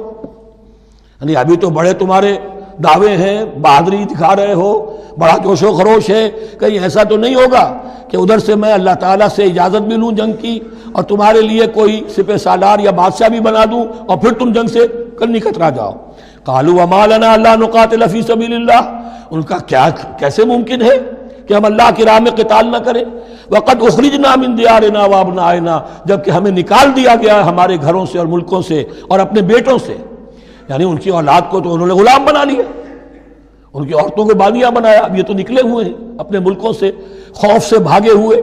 Speaker 1: یعنی ابھی تو بڑے تمہارے دعوے ہیں، بہادری دکھا رہے ہو، بڑا جوش و خروش ہے، کہیں ایسا تو نہیں ہوگا کہ ادھر سے میں اللہ تعالیٰ سے اجازت بھی لوں جنگ کی اور تمہارے لیے کوئی سپہ سالار یا بادشاہ بھی بنا دوں اور پھر تم جنگ سے کرنی کترا جاؤ۔ قالوا وما لنا الا نقاتل فی سبیل اللہ، ان کا کیسے ممکن ہے کہ ہم اللہ کی راہ میں قتال نہ کریں، وقد اخرجنا من دیارنا وابنائنا، جبکہ ہمیں نکال دیا گیا ہے ہمارے گھروں سے اور ملکوں سے اور اپنے بیٹوں سے، یعنی ان کی اولاد کو تو انہوں نے غلام بنا لیا، ان کی عورتوں کو باندیاں بنایا، اب یہ تو نکلے ہوئے ہیں اپنے ملکوں سے خوف سے بھاگے ہوئے۔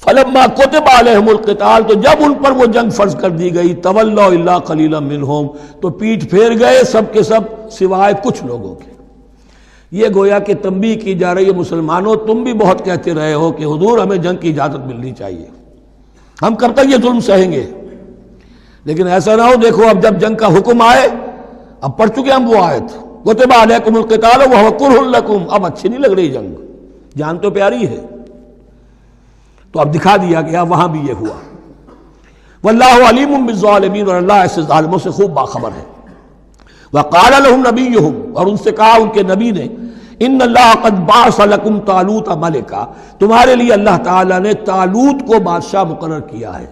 Speaker 1: فلما کتب علیہم القتال، تو جب ان پر وہ جنگ فرض کر دی گئی، تولوا الا قلیلا منہم، تو پیٹھ پھیر گئے سب کے سب سوائے کچھ لوگوں کے۔ یہ گویا کہ تنبیہ کی جا رہی ہے، مسلمانوں تم بھی بہت کہتے رہے ہو کہ حضور ہمیں جنگ کی اجازت ملنی چاہیے، ہم کب تک یہ ظلم سہیں گے، لیکن ایسا نہ ہو، دیکھو اب جب جنگ کا حکم آئے، اب پڑھ چکے ہم وہ آیت کتب علیکم القتال وہو کرہ لکم، اب اچھی نہیں لگ رہی جنگ، جان تو پیاری ہے، تو اب دکھا دیا گیا وہاں بھی یہ ہوا۔ واللہ علیم بالظالمین، اور اللہ ایسے ظالموں سے خوب باخبر ہے۔ وقال لهم نبیہم، اور ان سے کہا ان کے نبی نے، ان اللہ قد بعث لکم طالوت ملکا، تمہارے لیے اللہ تعالیٰ نے طالوت کو بادشاہ مقرر کیا ہے۔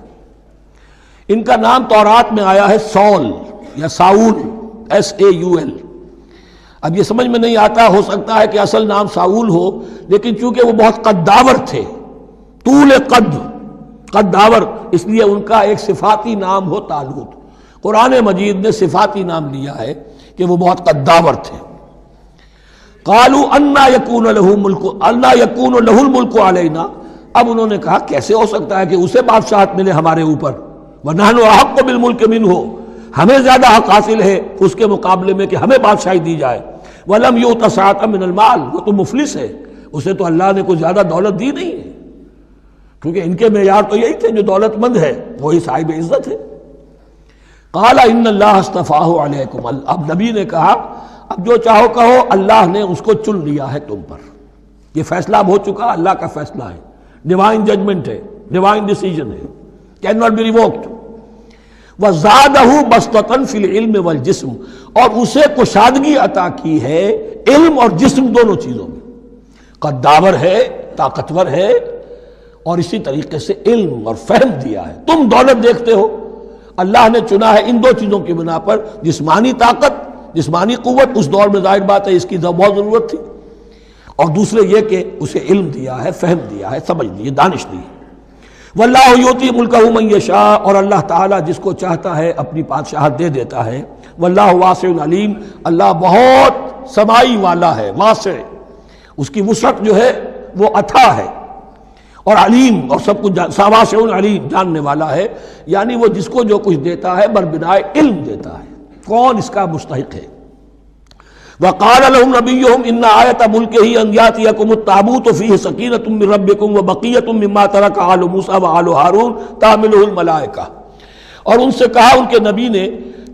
Speaker 1: ان کا نام تورات میں آیا ہے سول یا ساؤل، SAUL۔ اب یہ سمجھ میں نہیں آتا، ہو سکتا ہے کہ اصل نام ساؤل ہو، لیکن چونکہ وہ بہت قداور تھے، طول قداور، اس لیے ان کا ایک صفاتی نام ہو طالوت۔ قرآن مجید نے صفاتی نام لیا ہے کہ وہ بہت قداور تھے۔ قالوا انا یکون لہ الملک علینا، اب انہوں نے کہا کیسے ہو سکتا ہے کہ اسے بادشاہت ملے ہمارے اوپر، ونحن احق بالملک منہ، ہمیں زیادہ حق حاصل ہے اس کے مقابلے میں کہ ہمیں بادشاہی دی جائے۔ ولم یؤت سعۃ من المال، وہ تو مفلس ہے، اسے تو اللہ نے کوئی زیادہ دولت دی نہیں ہے، کیونکہ ان کے معیار تو یہی تھے، جو دولت مند ہے وہی صاحب عزت ہے۔ قال ان اللہ اصطفاہ علیکم، اب نبی نے کہا اب جو چاہو کہو، اللہ نے اس کو چن لیا ہے تم پر، یہ فیصلہ اب ہو چکا، اللہ کا فیصلہ ہے، ڈیوائن ججمنٹ ہے، ڈیوائن ڈیسیجن ہے، کین ناٹ بی ریووکڈ۔ وَزَادَهُ بَسْطَةً فِي الْعِلْمِ وَالْجِسْمِ، اور اسے کشادگی عطا کی ہے علم اور جسم دونوں چیزوں میں، قداور ہے، طاقتور ہے، اور اسی طریقے سے علم اور فہم دیا ہے۔ تم دولت دیکھتے ہو، اللہ نے چنا ہے ان دو چیزوں کی بنا پر، جسمانی طاقت، جسمانی قوت، اس دور میں ظاہر بات ہے اس کی بہت ضرورت تھی، اور دوسرے یہ کہ اسے علم دیا ہے، فہم دیا ہے، سمجھ دی ہے، دانش دی ہے۔ واللہ یؤتی ملکہ من یشاء، اور اللہ تعالیٰ جس کو چاہتا ہے اپنی بادشاہت دے دیتا ہے۔ واللہ واسع علیم، اللہ بہت سمائی والا ہے، واسع، اس کی وسعت جو ہے وہ عطا ہے، اور علیم، اور سب کچھ واسع علیم، جاننے والا ہے، یعنی وہ جس کو جو کچھ دیتا ہے بربنائے علم دیتا ہے، کون اس کا مستحق ہے۔ وقال لهم نبيهم ان آیۃ ملکہ ان یاتیکم التابوت فیہ سکینۃ من ربکم وبقیۃ مما ترک آل موسیٰ وآل ہارون تحملہ الملائکہ، اور ان سے کہا ان کے نبی نے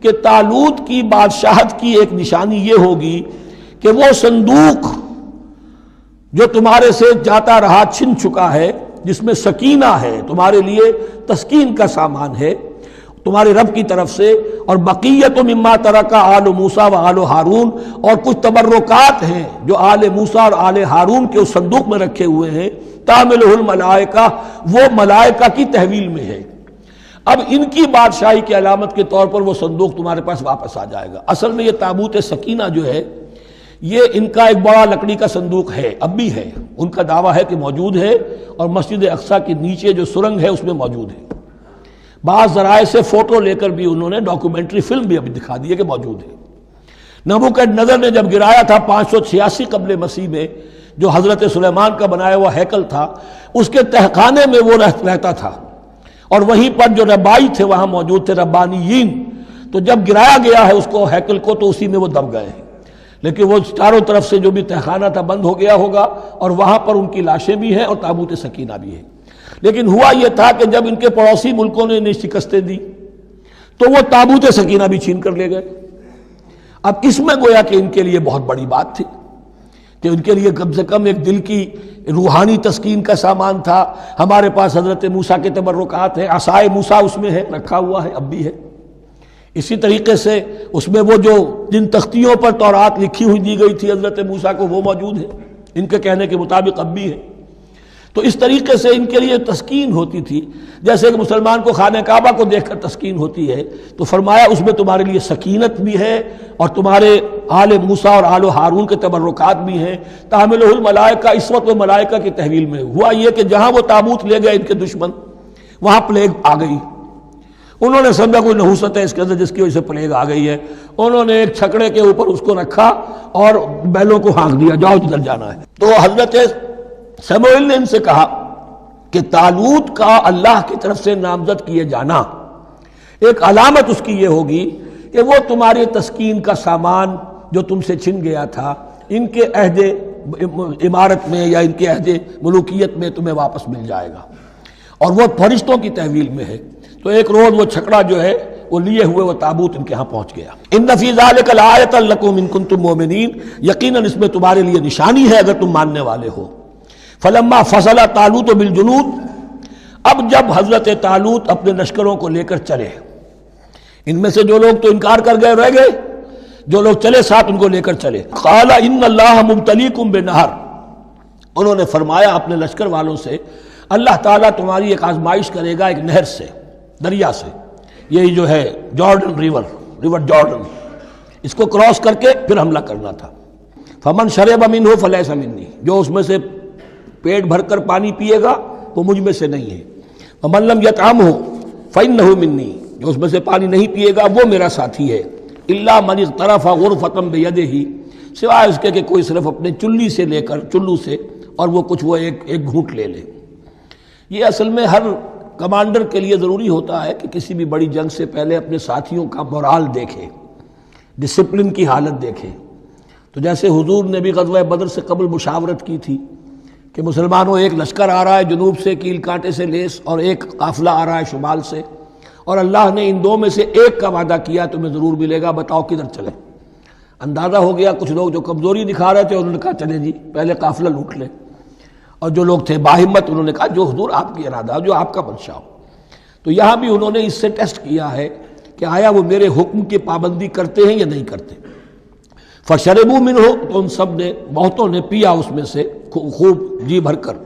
Speaker 1: کہ طالوت کی بادشاہت کی ایک نشانی یہ ہوگی کہ وہ صندوق جو تمہارے سے جاتا رہا چھن چکا ہے، جس میں سکینہ ہے، تمہارے لیے تسکین کا سامان ہے تمہارے رب کی طرف سے، اور بقیت مما ترک آل موسیٰ و آل ہارون، اور کچھ تبرکات ہیں جو آل موسیٰ اور آل ہارون کے اس صندوق میں رکھے ہوئے ہیں، تحملہ الملائکہ، وہ ملائکہ کی تحویل میں ہے۔ اب ان کی بادشاہی کی علامت کے طور پر وہ صندوق تمہارے پاس واپس آ جائے گا۔ اصل میں یہ تابوت سکینہ جو ہے یہ ان کا ایک بڑا لکڑی کا صندوق ہے، اب بھی ہے، ان کا دعویٰ ہے کہ موجود ہے، اور مسجد اقصیٰ کے نیچے جو سرنگ ہے اس میں موجود ہے۔ بعض ذرائع سے فوٹو لے کر بھی انہوں نے ڈاکومنٹری فلم بھی ابھی دکھا دی ہے کہ موجود ہے۔ نبوکدنضر نے جب گرایا تھا 586 قبل مسیح میں، جو حضرت سلیمان کا بنایا ہوا ہیکل تھا، اس کے تہخانے میں وہ رہتا تھا، اور وہیں پر جو ربائی تھے وہاں موجود تھے، ربانیین، تو جب گرایا گیا ہے اس کو ہیکل کو تو اسی میں وہ دب گئے ہیں، لیکن وہ چاروں طرف سے جو بھی تہخانہ تھا بند ہو گیا ہوگا، اور وہاں پر ان کی لاشیں بھی ہیں اور تابوت سکینہ بھی ہے۔ لیکن ہوا یہ تھا کہ جب ان کے پڑوسی ملکوں نے انہیں شکستیں دی تو وہ تابوت سکینہ بھی چھین کر لے گئے۔ اب اس میں گویا کہ ان کے لیے بہت بڑی بات تھی کہ ان کے لیے کم سے کم ایک دل کی روحانی تسکین کا سامان تھا۔ ہمارے پاس حضرت موسیٰ کے تبرکات ہیں، عصائے موسیٰ اس میں ہے، رکھا ہوا ہے، اب بھی ہے۔ اسی طریقے سے اس میں وہ جو جن تختیوں پر تورات لکھی ہوئی دی گئی تھی حضرت موسیٰ کو، وہ موجود ہے، ان کے کہنے کے مطابق اب بھی ہے۔ تو اس طریقے سے ان کے لیے تسکین ہوتی تھی، جیسے کہ مسلمان کو خانہ کعبہ کو دیکھ کر تسکین ہوتی ہے، تو فرمایا اس میں تمہارے لیے سکینت بھی ہے، اور تمہارے آل موسیٰ اور آل ہارون کے تبرکات بھی ہیں۔ تحملہ الملائکہ، اس وقت وہ ملائکہ کی تحویل میں ہوا یہ کہ جہاں وہ تابوت لے گئے ان کے دشمن، وہاں پلیگ آ گئی۔ انہوں نے سمجھا کوئی نحوست ہے اس کے اندر جس کی وجہ سے پلیگ آ گئی ہے، انہوں نے ایک چھکڑے کے اوپر اس کو رکھا اور بیلوں کو ہانک دیا، جاؤ جدھر جانا ہے۔ تو حضرت سموئیل نے ان سے کہا کہ طالوت کا اللہ کی طرف سے نامزد کیے جانا ایک علامت اس کی یہ ہوگی کہ وہ تمہارے تسکین کا سامان جو تم سے چھن گیا تھا ان کے عہد عمارت میں یا ان کے عہد ملوکیت میں تمہیں واپس مل جائے گا، اور وہ فرشتوں کی تحویل میں ہے۔ تو ایک روز وہ چھکڑا جو ہے وہ لیے ہوئے وہ تابوت ان کے ہاں پہنچ گیا۔ ان فی ذلک لآیۃ لکم ان کنتم مؤمنین، یقیناً اس میں تمہارے لیے نشانی ہے اگر تم ماننے والے ہو۔ فلما فصل طالوت بالجنود، اب جب حضرت طالوت اپنے لشکروں کو لے کر چلے، ان میں سے جو لوگ تو انکار کر گئے رہ گئے، جو لوگ چلے ساتھ ان کو لے کر چلے۔ قال ان اللہ مبتلیکم بنہر، انہوں نے فرمایا اپنے لشکر والوں سے اللہ تعالیٰ تمہاری ایک آزمائش کرے گا ایک نہر سے، دریا سے، یہی جو ہے جارڈن ریور جارڈن، اس کو کراس کر کے پھر حملہ کرنا تھا۔ فمن شرب منہ فلیس منی، جو اس میں سے پیٹ بھر کر پانی پیے گا وہ مجھ میں سے نہیں ہے۔ ومن لم یطعمہ فإنہ منی، جو اس میں سے پانی نہیں پیے گا وہ میرا ساتھی ہے۔ الا من اغترف غرفۃ بیدہ، سوائے اس کے کہ کوئی صرف اپنے چلو سے اور وہ کچھ وہ ایک گھونٹ لے لے۔ یہ اصل میں ہر کمانڈر کے لیے ضروری ہوتا ہے کہ کسی بھی بڑی جنگ سے پہلے اپنے ساتھیوں کا مورال دیکھے، ڈسپلن کی حالت دیکھے۔ تو جیسے حضور نے بھی غزوہ بدر سے قبل مشاورت کی تھی کہ مسلمانوں ایک لشکر آ رہا ہے جنوب سے کیل کانٹے سے لیس، اور ایک قافلہ آ رہا ہے شمال سے، اور اللہ نے ان دو میں سے ایک کا وعدہ کیا تمہیں ضرور ملے گا، بتاؤ کدھر چلیں۔ اندازہ ہو گیا کچھ لوگ جو کمزوری دکھا رہے تھے انہوں نے کہا چلیں جی پہلے قافلہ لوٹ لیں، اور جو لوگ تھے باہمت انہوں نے کہا جو حضور آپ کی ارادہ ہو، جو آپ کا منشا ہو۔ تو یہاں بھی انہوں نے اس سے ٹیسٹ کیا ہے کہ آیا وہ میرے حکم کی پابندی کرتے ہیں یا نہیں کرتے۔ فشربوا منہ، تو ان سب نے بہتوں نے پیا اس میں سے خوب جی بھر کر،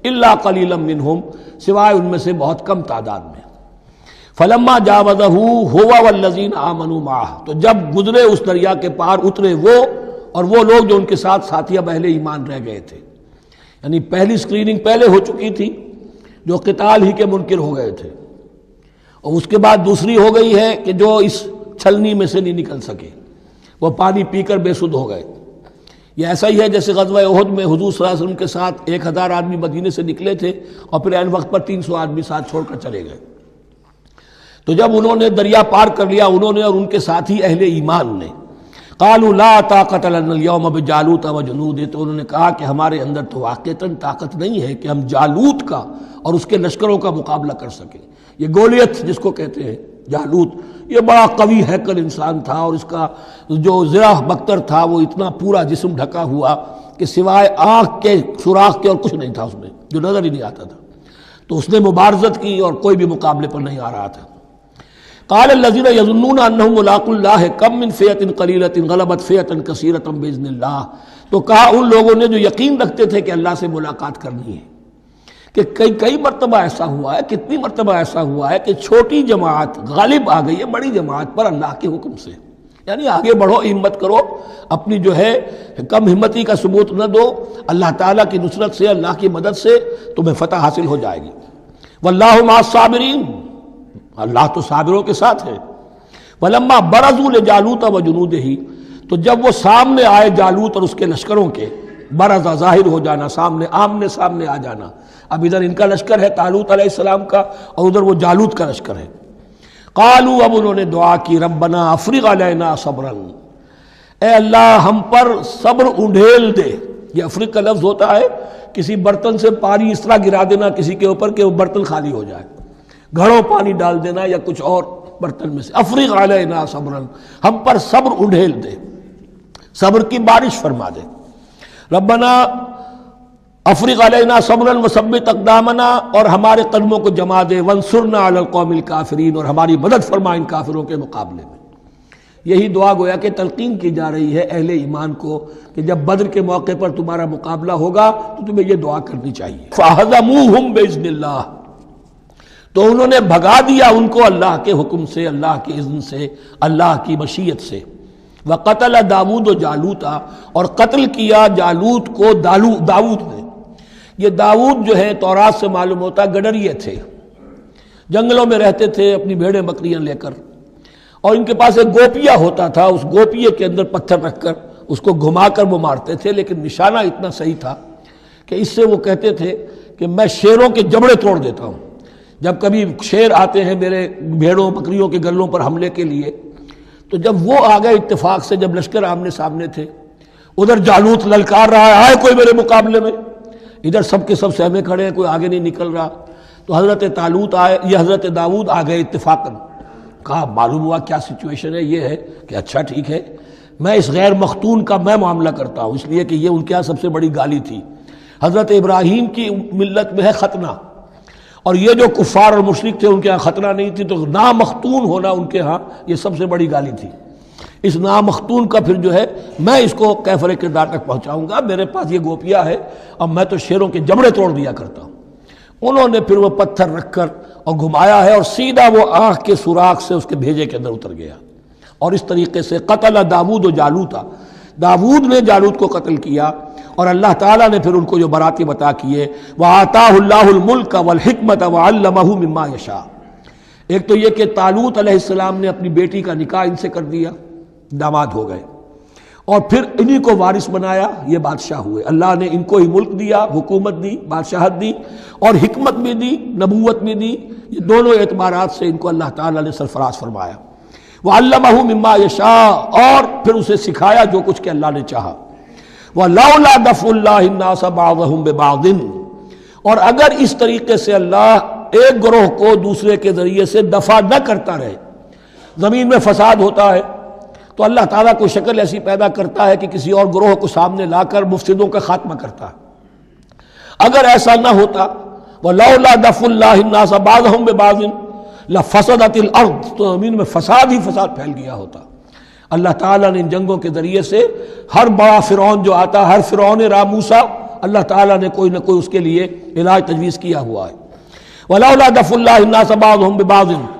Speaker 1: الا قلیلا منہم، سوائے ان میں سے بہت کم تعداد میں۔ فلما جاوزہ هو والذین آمنوا معہ، تو جب گزرے اس دریا کے پار اترے وہ اور وہ لوگ جو ان کے ساتھ ساتھی اب اہل ایمان رہ گئے تھے، یعنی پہلی سکریننگ پہلے ہو چکی تھی جو قتال ہی کے منکر ہو گئے تھے، اور اس کے بعد دوسری ہو گئی ہے کہ جو اس چھلنی میں سے نہیں نکل سکے، وہ پانی پی کر بے سدھ ہو گئے۔ یہ ایسا ہی ہے جیسے غزوہ احد میں حضور صلی اللہ علیہ وسلم کے ساتھ 1000 آدمی مدینے سے نکلے تھے اور پھر عین وقت پر 300 آدمی ساتھ چھوڑ کر چلے گئے۔ تو جب انہوں نے دریا پار کر لیا انہوں نے اور ان کے ساتھی اہل ایمان نے، قالوا لا طاقت لنا اليوم بجالوت وجنود، تو انہوں نے کہا کہ ہمارے اندر تو واقعتاً طاقت نہیں ہے کہ ہم جالوت کا اور اس کے لشکروں کا مقابلہ کر سکیں۔ یہ گولیت جس کو کہتے ہیں جالوت، یہ بڑا قوی ہیکل انسان تھا، اور اس کا جو زرہ بختر تھا وہ اتنا پورا جسم ڈھکا ہوا کہ سوائے آنکھ کے سوراخ کے اور کچھ نہیں تھا اس میں، جو نظر ہی نہیں آتا تھا۔ تو اس نے مبارزت کی اور کوئی بھی مقابلے پر نہیں آ رہا تھا۔ قال الذين يظنون انهم ملاقو الله كم من فئة قليلة غلبت فئة كثيرة باذن الله، تو کہا ان لوگوں نے جو یقین رکھتے تھے کہ اللہ سے ملاقات کرنی ہے کہ کئی مرتبہ ایسا ہوا ہے، کتنی مرتبہ ایسا ہوا ہے کہ چھوٹی جماعت غالب آ گئی ہے بڑی جماعت پر اللہ کے حکم سے، یعنی آگے بڑھو، ہمت کرو، اپنی جو ہے کم ہمتی کا ثبوت نہ دو، اللہ تعالیٰ کی نصرت سے، اللہ کی مدد سے تمہیں فتح حاصل ہو جائے گی۔ واللہ مع الصابرین، اللہ تو صابروں کے ساتھ ہے۔ وَلَمَّا بَرَزُوا لِجَالُوتَ وَجُنُودِهِ، تو جب وہ سامنے آئے جالوت اور اس کے لشکروں کے، برزا ظاہر ہو جانا، سامنے آمنے سامنے آ جانا، اب ادھر ان کا لشکر ہے طالوت علیہ السلام کا اور ادھر وہ جالوت کا لشکر ہے۔ قالوا، اب انہوں نے دعا کی، ربنا افرغ علینا صبرا، اے اللہ ہم پر صبر انڈھیل دے۔ یہ افرغ کا لفظ ہوتا ہے کسی برتن سے پانی اس طرح گرا دینا کسی کے اوپر کہ وہ برتن خالی ہو جائے، گھڑوں پانی ڈال دینا یا کچھ اور برتن میں سے۔ افرغ علینا صبرا، ہم پر صبر انڈھیل دے، صبر کی بارش فرما دے۔ ربنا افرغ علینا صبرا وثبت اقدامنا، اور ہمارے قدموں کو جما دے، وانصرنا علی القوم الکافرین، اور ہماری مدد فرما ان کافروں کے مقابلے میں۔ یہی دعا گویا کہ تلقین کی جا رہی ہے اہل ایمان کو کہ جب بدر کے موقع پر تمہارا مقابلہ ہوگا تو تمہیں یہ دعا کرنی چاہیے۔ فَهَزَمُوهُمْ بِإِذْنِ اللَّهِ، تو انہوں نے بھگا دیا ان کو اللہ کے حکم سے، اللہ کے اذن سے، اللہ کی مشیت سے۔ وَقَتَلَ داؤد جالوتا، اور قتل کیا جالوت کو داؤد نے۔ یہ داؤد جو ہے تورات سے معلوم ہوتا گڈریے تھے، جنگلوں میں رہتے تھے اپنی بھیڑیں بکریاں لے کر، اور ان کے پاس ایک گوپیا ہوتا تھا، اس گوپیے کے اندر پتھر رکھ کر اس کو گھما کر وہ مارتے تھے، لیکن نشانہ اتنا صحیح تھا کہ اس سے وہ کہتے تھے کہ میں شیروں کے جبڑے توڑ دیتا ہوں. جب کبھی شیر آتے ہیں میرے بھیڑوں بکریوں کے گلوں پر حملے کے لیے، تو جب وہ آ گئے اتفاق سے، جب لشکر آمنے سامنے تھے، ادھر جالوت للکار رہا ہے آئے کوئی میرے مقابلے میں، ادھر سب کے سب سہمے کھڑے ہیں، کوئی آگے نہیں نکل رہا. تو حضرت طالوت آئے، یہ حضرت داؤد آ گئے اتفاقاً. کہا معلوم ہوا کیا سچویشن ہے، یہ ہے کہ اچھا ٹھیک ہے، میں اس غیر مختون کا میں معاملہ کرتا ہوں، اس لیے کہ یہ ان کے یہاں سب سے بڑی گالی تھی. حضرت ابراہیم کی ملت میں ہے ختنہ، اور یہ جو کفار اور مشرک تھے ان کے ہاں ختنہ نہیں تھی، تو نامختون ہونا ان کے ہاں یہ سب سے بڑی گالی تھی. اس نامختون کا پھر جو ہے میں اس کو کیفر کردار تک پہنچاؤں گا، میرے پاس یہ گوپیا ہے اور میں تو شیروں کے جبڑے توڑ دیا کرتا ہوں. انہوں نے پھر وہ پتھر رکھ کر اور گھمایا ہے، اور سیدھا وہ آنکھ کے سوراخ سے اس کے بھیجے کے اندر اتر گیا. اور اس طریقے سے قتل داؤد و جالوتا، داؤد نے جالوت کو قتل کیا، اور اللہ تعالیٰ نے پھر ان کو جو براتی بتا کیے وَآتَاهُ اللَّهُ الْمُلْكَ وَالْحِكْمَةَ وَعَلَّمَهُ مِمَّا يَشَاءُ. ایک تو یہ کہ طالوت علیہ السلام نے اپنی بیٹی کا نکاح ان سے کر دیا، داماد ہو گئے، اور پھر انہی کو وارث بنایا، یہ بادشاہ ہوئے. اللہ نے ان کو ہی ملک دیا، حکومت دی، بادشاہت دی، اور حکمت بھی دی، نبوت بھی دی. یہ دونوں اعتبارات سے ان کو اللہ تعالیٰ نے سرفراز فرمایا. وَعَلَّمَهُ مِمَّا يَشَاءُ، اور پھر اسے سکھایا جو کچھ کہ اللہ نے چاہا. وَلَوْلَا دَفْعُ اللَّهِ النَّاسَ بَعْضَهُمْ بِبَعْضٍ، اور اگر اس طریقے سے اللہ ایک گروہ کو دوسرے کے ذریعے سے دفع نہ کرتا رہے، زمین میں فساد ہوتا ہے تو اللہ تعالیٰ کوئی شکل ایسی پیدا کرتا ہے کہ کسی اور گروہ کو سامنے لا کر مفسدوں کا خاتمہ کرتا ہے. اگر ایسا نہ ہوتا، وَلَوْلَا دَفْعُ اللَّهِ النَّاسَ بَعْضَهُمْ بِبَعْضٍ لَفَسَدَتِ الْأَرْضُ، تو زمین میں فساد ہی فساد پھیل گیا ہوتا. اللہ تعالیٰ نے ان جنگوں کے ذریعے سے ہر بڑا فرعون جو آتا، ہر فرعون راموسا، اللہ تعالیٰ نے کوئی نہ کوئی اس کے لیے علاج تجویز کیا ہوا ہے. وَلَوْلَا دَفْعُ اللَّهِ النَّاسَ بَعْضَهُمْ بِبَعْضٍ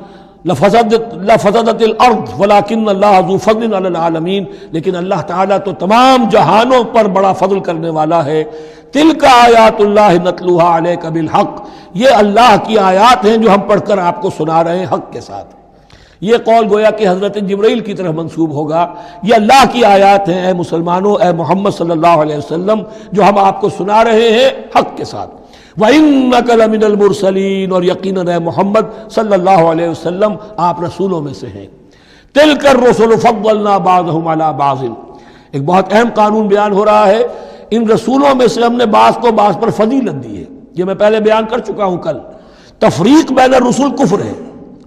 Speaker 1: لفسدت الارض ولكن اللہ ذو فضل علی العالمین، لیکن اللہ تعالیٰ تو تمام جہانوں پر بڑا فضل کرنے والا ہے. تلک آیات اللہ نتلوها علیک بالحق، یہ اللہ کی آیات ہیں جو ہم پڑھ کر آپ کو سنا رہے ہیں حق کے ساتھ. یہ قول گویا کہ حضرت جبرائیل کی طرف منسوب ہوگا. یہ اللہ کی آیات ہیں اے مسلمانوں، اے محمد صلی اللہ علیہ وسلم، جو ہم آپ کو سنا رہے ہیں حق کے ساتھ. وَإِنَّكَ لَمِنَ الْمُرْسَلِينَ، اور یقیناً اے محمد صلی اللہ علیہ وسلم آپ رسولوں میں سے ہیں. تِلْكَ الرُّسُلُ فَضَّلْنَا بَعْضَهُمْ عَلَى بَعْضٍ، ایک بہت اہم قانون بیان ہو رہا ہے. ان رسولوں میں سے ہم نے بعض کو بعض پر فضیلت دی ہے. یہ میں پہلے بیان کر چکا ہوں کل. تفریق بین الرسل کفر ہے،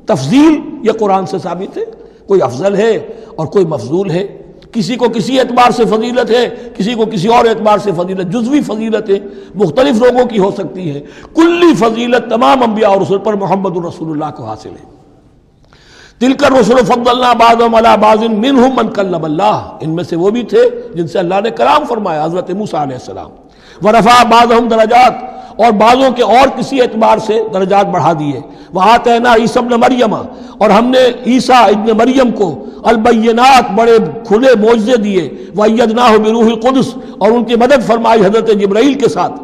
Speaker 1: تفضیل یہ قرآن سے ثابت ہے. کوئی افضل ہے اور کوئی مفضول ہے، کسی کو کسی اعتبار سے فضیلت ہے، کسی کو کسی اور اعتبار سے فضیلت. جزوی فضیلت ہے مختلف لوگوں کی ہو سکتی ہے، کلی فضیلت تمام انبیاء اور رسول پر محمد الرسول اللہ کو حاصل ہے. تلک الرسل فضلنا بعضهم علی بعض منهم من کلم اللہ، ان میں سے وہ بھی تھے جن سے اللہ نے کلام فرمایا، حضرت موسیٰ علیہ السلام. ورفع بعضهم درجات، اور بعضوں کے اور کسی اعتبار سے درجات بڑھا دیے. وآتینا عیسی ابن مریم، اور ہم نے عیسیٰ ابن مریم کو البینات بڑے کھلے معجزے دیے. وأیدناہ بروح القدس، اور ان کی مدد فرمائی حضرت جبرائیل کے ساتھ.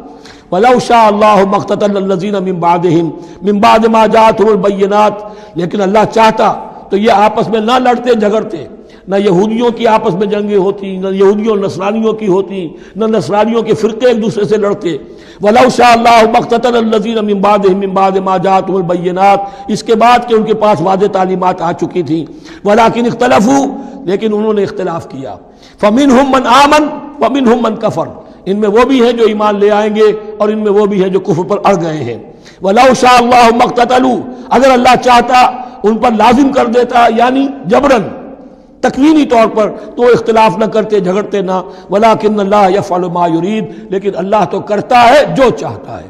Speaker 1: وَلَوْ شَاءَ اللَّهُ مَا اقْتَتَلَ الَّذِينَ مِن بَعْدِهِمْ مِن بَعْدِ مَا جَاءَتْهُمُ الْبَيِّنَاتُ، لیکن اللہ چاہتا تو یہ آپس میں نہ لڑتے جھگڑتے، نہ یہودیوں کی آپس میں جنگیں ہوتی، نہ یہودیوں نصرانیوں کی ہوتی، نہ نصرانیوں کے فرقے ایک دوسرے سے لڑتے. وَلَوْ شَاءَ اللَّهُ مَا اقْتَتَلَ الَّذِينَ مِن بَعْدِهِمْ مِن بَعْدِ مَا جَاءَتْهُمُ الْبَيِّنَاتُ، اس کے بعد کہ ان کے پاس واضح تعلیمات آ چکی تھیں. وَلَٰكِنِ اخْتَلَفُوا، لیکن انہوں نے اختلاف کیا. فَمِنْهُمْ مَنْ آمَنَ وَمِنْهُمْ مَنْ كَفَرَ، ان میں وہ بھی ہیں جو ایمان لے آئیں گے اور ان میں وہ بھی ہیں جو کفر پر اڑ گئے ہیں. وَلَوْ شَاءَ اللَّهُ مَا اقْتَتَلُوا، اگر اللہ چاہتا ان پر لازم کر دیتا، یعنی جبرن تکوینی طور پر، تو اختلاف نہ کرتے، جھگڑتے نہ. وَلَٰكِنَّ اللَّهَ يَفْعَلُ مَا يُرِيدُ، لیکن اللہ تو کرتا ہے جو چاہتا ہے.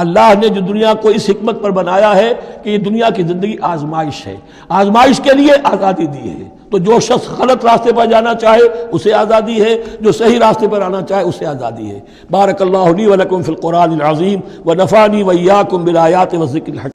Speaker 1: اللہ نے جو دنیا کو اس حکمت پر بنایا ہے کہ یہ دنیا کی زندگی آزمائش ہے، آزمائش کے لیے آزادی دی ہے. تو جو شخص غلط راستے پر جانا چاہے اسے آزادی ہے، جو صحیح راستے پر آنا چاہے اسے آزادی ہے. بارک اللہ لی و لکم فی القرآن العظیم ونفعنی وإیاکم بالآیات والذکر الحکیم.